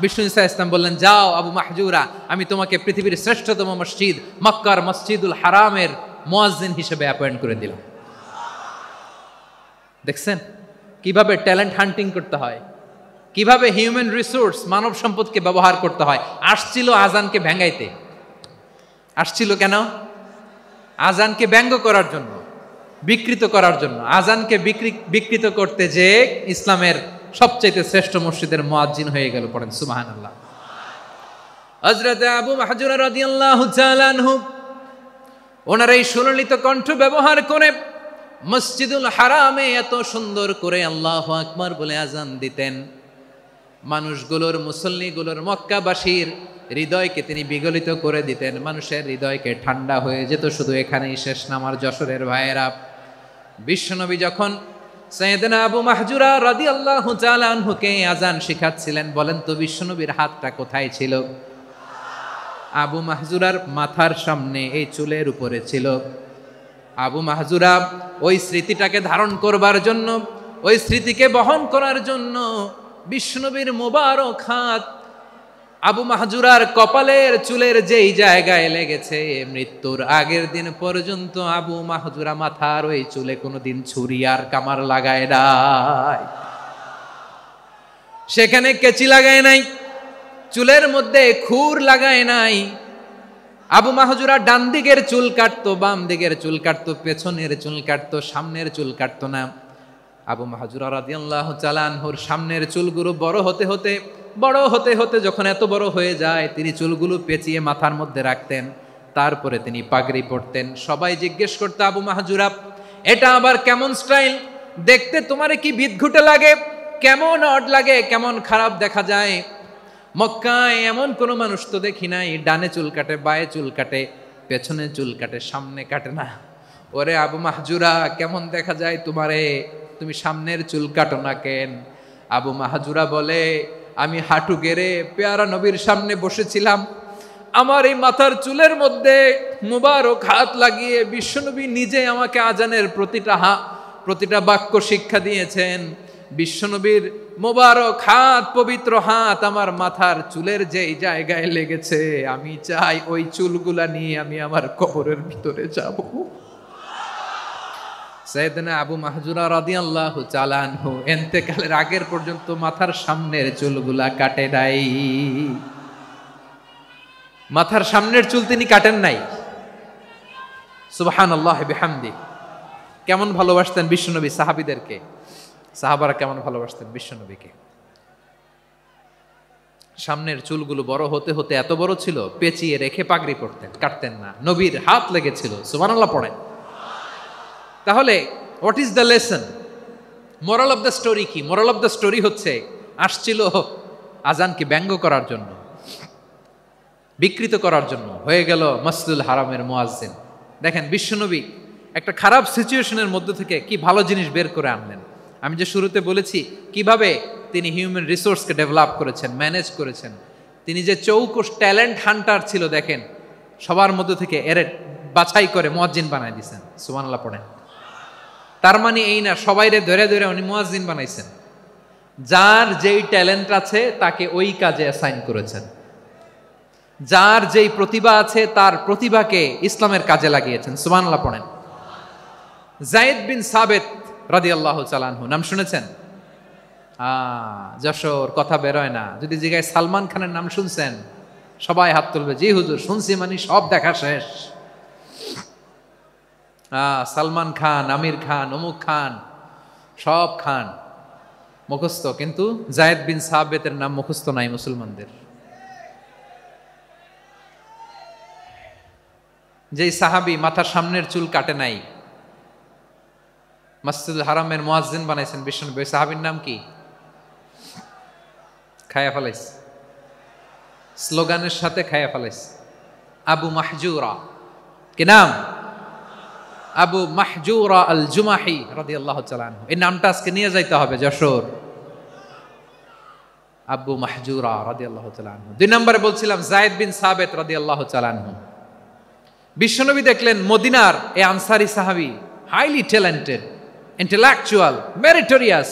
বিষ্ণু ঈসা ইসলাম বললেন, যাও আবু মাহজুরা, আমি তোমাকে পৃথিবীর শ্রেষ্ঠতম মসজিদ মক্কার মসজিদুল হারামের মুয়াজ্জিন হিসেবে অ্যাপয়েন্ট করে দিলাম। দেখছেন কিভাবে ট্যালেন্ট হান্টিং করতে হয়, কিভাবে হিউম্যান রিসোর্স মানব সম্পদকে ব্যবহার করতে হয়। আসছিল আজানকে ভেঙ্গাইতে, আসছিল কেন? আজানকে ব্যঙ্গ করার জন্য, বিকৃত করার জন্য। আজানকে বিকৃত করতে যে ইসলামের সবচাইতে শ্রেষ্ঠ মসজিদের মুয়াজ্জিন হয়ে গেল। পড়েন সুবহানাল্লাহ। হযরত আবু মাহজুরা রাদিয়াল্লাহু তাআলা আনহু ওনার এই সুললিত কণ্ঠ ব্যবহার করে মসজিদুল হারামে এত সুন্দর করে আল্লাহু আকবার বলে আজান দিতেন, মানুষগুলোর, মুসল্লিগুলোর, মক্কাবাসীর হৃদয়কে তিনি বিগলিত করে দিতেন, মানুষের হৃদয়কে ঠান্ডা হয়ে যেত। শুধু এখানেই শেষ না আমার যশোরের ভাইয়েরা, বিশ্বনবী যখন সাইয়েদনা আবু মাহজুরা রাদিয়াল্লাহু তাআলা আনহুকে আজান শিখাচ্ছিলেন, বলেন তো বিশ্বনবীর হাতটা কোথায় ছিল? আবু মাহজুরার মাথার সামনে, এই চুলের উপরে ছিল। আবু মাহজুরা ওই স্মৃতিটাকে ধারণ করবার জন্য, ওই স্মৃতিকে বহন করার জন্য বিশ্বনবীর মোবারক হাত আবু মাহজুরার কপালের চুলের যেই জায়গায় লেগেছে, মৃত্যুর আগের দিন পর্যন্ত আবু মাহজুরা মাথার ওই চুলে কোনোদিন ছুরি আর কামার লাগায় নাই, সেখানে কেচি লাগায় নাই, চুলের মধ্যে খুর লাগায় নাই। আবু মাহজুরা ডান দিকের চুল কাটতো, বাম দিকের চুল কাটতো, পেছনের চুল কাটতো, সামনের চুল কাটতো না। আবু মাহজুরা রাদিয়াল্লাহু তাআলা আনহুর সামনের চুলগুলো বড় হতে হতে যখন এত বড় হয়ে যায়, তিনি চুলগুলো পেঁচিয়ে মাথার মধ্যে রাখতেন, তারপরে তিনি পাগড়ি পরতেন। সবাই জিজ্ঞেস করতো, আবু মাহজুরা, এটা আবার কেমন স্টাইল? দেখতে তোমারে কি বিদঘুটে লাগে, কেমন অড লাগে, কেমন খারাপ দেখা যায়। মক্কায় এমন কোনো মানুষ তো দেখি নাই, ডানে চুল কাটে, বায়ে চুল কাটে, পেছনে চুল কাটে, সামনে কাটে না। ওরে আবু মাহজুরা, কেমন দেখা যায় তোমারে, তুমি সামনের চুল কাটো না কেন? আবু মাহজুরা বলে, আমি হাঁটু গেড়ে পেয়ারা নবীর সামনে বসেছিলাম, আমার এই মাথার চুলের মধ্যে মুবারক হাত লাগিয়ে বিশ্বনবী নিজে আমাকে আজানের প্রতিটা বাক্য শিক্ষা দিয়েছেন। বিশ্বনবীর মোবারক হাত, পবিত্র হাত আমার মাথার চুলের যেই জায়গায় লেগেছে, আমি চাই ওই চুলগুলা নিয়ে আমি আমার কবরের ভিতরে যাব। সাইয়েদনা আবু মাহজুরা রাদিয়াল্লাহু তাআলা আনহু ইন্তেকালের আগের পর্যন্ত মাথার সামনের চুলগুলা কাটে নাই, মাথার সামনের চুল তিনি কাটেন নাই। সুবহানাল্লাহি বিহামদি। কেমন ভালোবাসতেন বিশ্বনবী সাহাবীদেরকে, সাহাবারা কেমন ভালোবাসতেন বিশ্বনবীকে। সামনের চুলগুলো বড় হতে হতে এত বড় ছিল, পেঁচিয়ে রেখে পাগড়ি পরতেন, কাটতেন না। নবীর হাত লেগেছিল। সুবহানাল্লাহ পড়েন। তাহলে what is the lesson, moral of the story কি? মোরাল অফ দ্য স্টোরি হচ্ছে, আসছিল আজানকে ব্যঙ্গ করার জন্য, বিকৃত করার জন্য, হয়ে গেল মসজিদুল হারামের মুয়াজ্জিন। দেখেন বিশ্বনবী একটা খারাপ সিচুয়েশনের মধ্যে থেকে কি ভালো জিনিস বের করে আনলেন। আমি যে শুরুতে বলেছি কিভাবে তিনি হিউম্যান রিসোর্সকে ডেভেলপ করেছেন, ম্যানেজ করেছেন। তিনি যে চৌকস ট্যালেন্ট হান্টার ছিল, দেখেন সবার মধ্যে থেকে এর বাছাই করে মুয়াজ্জিন বানাই দিয়েছেন। সুবহানাল্লাহ পড়েন। তার মানে এই না সবাইরে ধরে ধরে উনি মুয়াজ্জিন বানাইছেন, যার যেই ট্যালেন্ট আছে তাকে ওই কাজে অ্যাসাইন করেছেন, যার যেই প্রতিভা আছে তার প্রতিভাকে ইসলামের কাজে লাগিয়েছেন। সুবহানাল্লাহ পড়েন। যায়েদ বিন সাবেত রাদিয়াল্লাহু তাআলা আনহু, নাম শুনেছেন? যশোর, কথা বেরোয় না। যদি জিজ্ঞাসা সালমান খানের নাম শুনছেন, সবাই হাত তুলবে, জি হুজুর শুনছি, মানে সব দেখা শেষ। সালমান খান, আমির খান, অমুক খান, সব খান মুখস্থ, কিন্তু যায়েদ বিন সাবিতের নাম মুখস্থ নাই মুসলমানদের। যেই সাহাবী মাথার সামনের চুল কাটে নাই, মসজিদুল হারামের মুয়াজ্জিন বানাইছেন বিশ্বনবী, ওই সাহাবীর নাম কি? খায়া ফেলাইস, স্লোগানের সাথে খায়া ফেলাইস। আবু মাহজুরা, কি নাম? আবু মাহজুরা আল জুমাহি রাদিয়াল্লাহু তাআলা আনহু। এই নামটা আজকে নিয়ে যাইতে হবে যশোর। আবু মাহজুরা রাদিয়াল্লাহু তাআলা আনহু। 2 নম্বরে বলছিলাম যায়েদ বিন সাবিত রাদিয়াল্লাহু তাআলা আনহু। বিশ্বনবী দেখলেন মদিনার এই আনসারী সাহাবী হাইলি ট্যালেন্টেড, ইন্টেলেকচুয়াল, মেরিটোরিয়াস,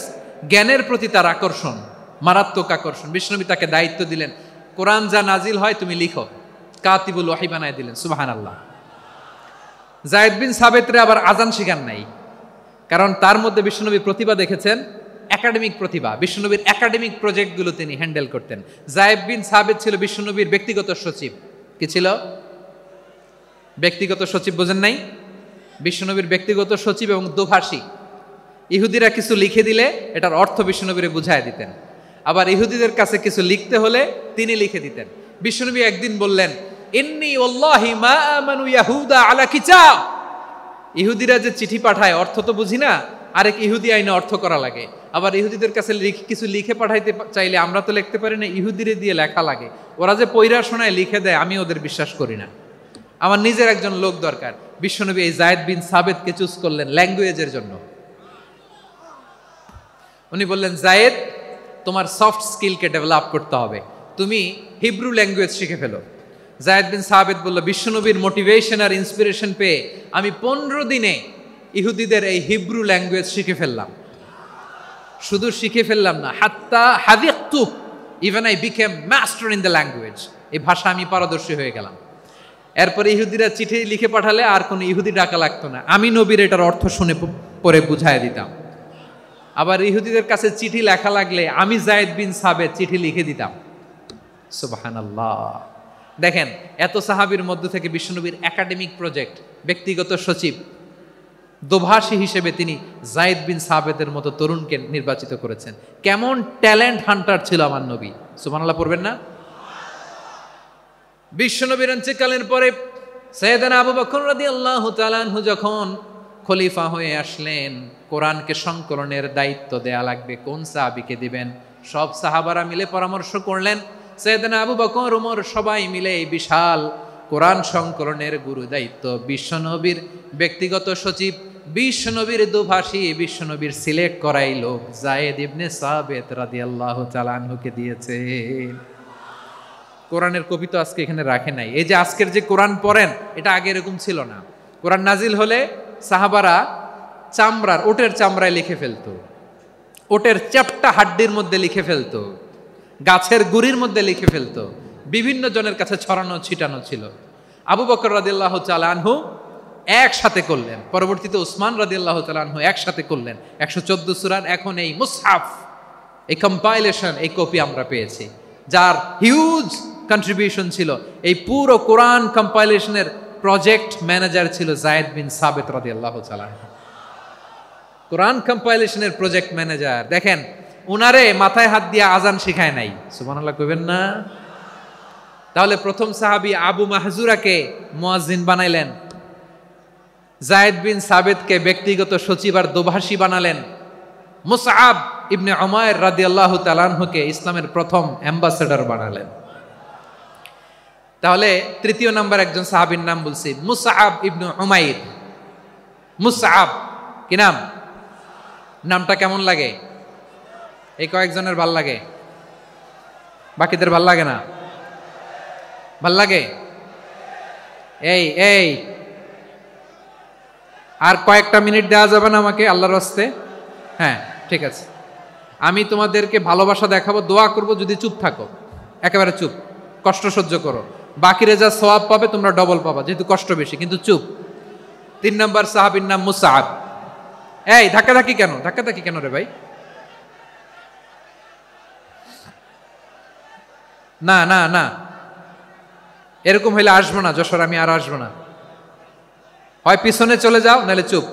জ্ঞানের প্রতি তার আকর্ষণ, মারাত্মক আকর্ষণ। বিশ্বনবী তাকে দায়িত্ব দিলেন, কোরআন যা নাজিল হয় তুমি লিখো, কাতিবুল ওয়াহি বানায় দিলেন। সুবহানাল্লাহ। যায়েদ বিন সাবিতরে আবার আজান শিখান নাই, কারণ তার মধ্যে বিশ্বনবী প্রতিভা দেখেছেন, একাডেমিক প্রতিভা। বিশ্বনবীর একাডেমিক প্রজেক্টগুলো তিনি হ্যান্ডেল করতেন। যায়েদ বিন সাবিত ছিল বিশ্বনবীর ব্যক্তিগত সচিব। কি ছিল? ব্যক্তিগত সচিব, বোঝেন নাই? বিশ্বনবীর ব্যক্তিগত সচিব এবং দোভাষী। ইহুদিরা কিছু লিখে দিলে এটার অর্থ বিশ্বনবীরে বুঝায় দিতেন, আবার ইহুদিদের কাছে কিছু লিখতে হলে তিনি লিখে দিতেন। বিশ্বনবী একদিন বললেন, ইন্নী ওয়াল্লাহি মা আমানু ইয়াহুদা আলা কিতাব। ইহুদিরা যে চিঠি পাঠায় অর্থ তো বুঝি না, আরেক ইহুদি আইনে অর্থ করা লাগে। আবার ইহুদিদের কাছে কিছু লিখে পাঠাইতে চাইলে আমরা তো লিখতে পারি না, ইহুদিরে দিয়ে লেখা লাগে। ওরা যে পয়রা শোনায় লিখে দেয়, আমি ওদের বিশ্বাস করি না, আমার নিজের একজন লোক দরকার। বিশ্বনবী এই যায়েদ বিন সাবিতকে চুজ করলেন ল্যাঙ্গুয়েজের জন্য। উনি বললেন, যায়েদ তোমার সফট স্কিলকে ডেভেলপ করতে হবে, তুমি হিব্রু ল্যাঙ্গুয়েজ শিখে ফেলো। যায়েদ বিন সাবিত বলল, বিশ্বনবীর মোটিভেশন আর ইন্সপিরেশন পেয়ে আমি 15 দিনে ইহুদিদের এই হিব্রু ল্যাঙ্গুয়েজ শিখে ফেললাম। শুধু শিখে ফেললাম না, হাত্তা হাদিকতু, even I became master in the language. এই ভাষা আমি পারদর্শী হয়ে গেলাম। এরপরে ইহুদিরা চিঠি লিখে পাঠালে আর কোনো ইহুদি ডাকা লাগতো না, আমি নবীর এটার অর্থ শুনে পরে বুঝায় দিতাম। আবার ইহুদিদের কাছে চিঠি লেখা লাগলে আমি যায়েদ বিন সাবিত চিঠি লিখে দিতাম। সুবহানাল্লাহ। দেখেন, এত সাহাবীর মধ্য থেকে বিশ্বনবীর একাডেমিক প্রজেক্ট, ব্যক্তিগত সচিব, দোভাষী হিসেবে তিনি যায়েদ বিন সাবিতের মতো তরুণকে নির্বাচিত করেছেন। কেমন ট্যালেন্ট হান্টার ছিল আমার নবী! সুবহানাল্লাহ পড়বেন না? বিশ্বনবীর ইন্তেকালের পরে সাইয়েদনা আবু বকর রাদিয়াল্লাহু তাআলা আনহু যখন খলিফা হয়ে আসলেন, কোরআনকে সংকলনের দায়িত্ব দেয়া লাগবে, কোন সাহাবীকে দিবেন? সব সাহাবারা মিলে পরামর্শ করলেন। সাইয়েদনা আবু বকর, ওমর সবাই মিলে এই বিশাল কোরআন সংকলনের গুরু দায়িত্ব বিশ্বনবীর ব্যক্তিগত সচিব, বিশ্বনবীর দোভাষী, বিশ্বনবীর সিলেক্ট করাই লোক যায়েদ ইবনে সাবিত রাদিয়াল্লাহু তাআলা আনহুকে দিয়েছে। কোরআনের কপি তো আজকে এখানে রাখে নাই। এই যে আজকের যে কোরআন পড়েন, এটা আগে এরকম ছিল না। কোরআন নাজিল হলে সাহাবারা চামড়ার, ওটের চামড়ায় লিখে ফেলতো, ওটের চ্যাপ্টা হাড্ডির মধ্যে লিখে ফেলতো, গাছের গুড়ির মধ্যে লিখে ফেলতো, বিভিন্ন জনের কাছে ছড়ানো ছিটানো ছিল। আবু বকর রাদিয়াল্লাহু তাআলা আনহু একসাথে করলেন, পরবর্তীতে উসমান রাদিয়াল্লাহু তাআলা আনহু একসাথে করলেন। 114 সূরার এখন এই মুসহাফ, এই কম্পাইলেশন, এই কপি আমরা পেয়েছি, যার হিউজ কন্ট্রিবিউশন ছিল। এই পুরো কোরআন কম্পাইলেশনের প্রজেক্ট ম্যানেজার ছিল যায়েদ বিন সাবিত রাদিয়াল্লাহু তাআলা। কোরআন কম্পাইলেশনের প্রজেক্ট ম্যানেজার। দেখেন, উনারে মাথায় হাত দিয়ে আজান শিখায় নাই। সুবহানাল্লাহ কইবেন না? তাহলে প্রথম সাহাবী আবু মাহজুরাকে মুয়াজ্জিন বানাইলেন, যায়েদ বিন সাবিতকে ব্যক্তিগত সচিব আর দোভাষী বানালেন, মুসআব ইবনে উমাইর রাদিয়াল্লাহু তাআলা আনহুকে ইসলামের প্রথম অ্যাম্বাসেডর বানালেন। তাহলে তৃতীয় নাম্বার একজন সাহাবীর নাম বলছি, মুসআব ইবনে উমাইর। মুসআব কি নাম? নামটা কেমন লাগে? এই কয়েকজনের ভাল লাগে, বাকিদের ভাল লাগে না? ভাল লাগে? এই এই আর কয়েকটা মিনিট দেওয়া যাবে না আমাকে আল্লাহর রাস্তে? হ্যাঁ ঠিক আছে, আমি তোমাদেরকে ভালোবাসা দেখাবো, দোয়া করব, যদি চুপ থাকো, একেবারে চুপ, কষ্ট সহ্য করো, বাকিরে যা সওয়াব পাবে তোমরা ডবল পাবা, যেহেতু কষ্ট বেশি, কিন্তু চুপ। 3 নম্বর সাহাবীর নাম মুসআব। এই ধাক্কাধাক্কি কেন, ধাক্কাধাক্কি কেন রে ভাই? না না না, এরকম হইলে আসবো না যশোর, আমি আর আসবো না। হয় পিছনে চলে যাও, নাহলে চুপ।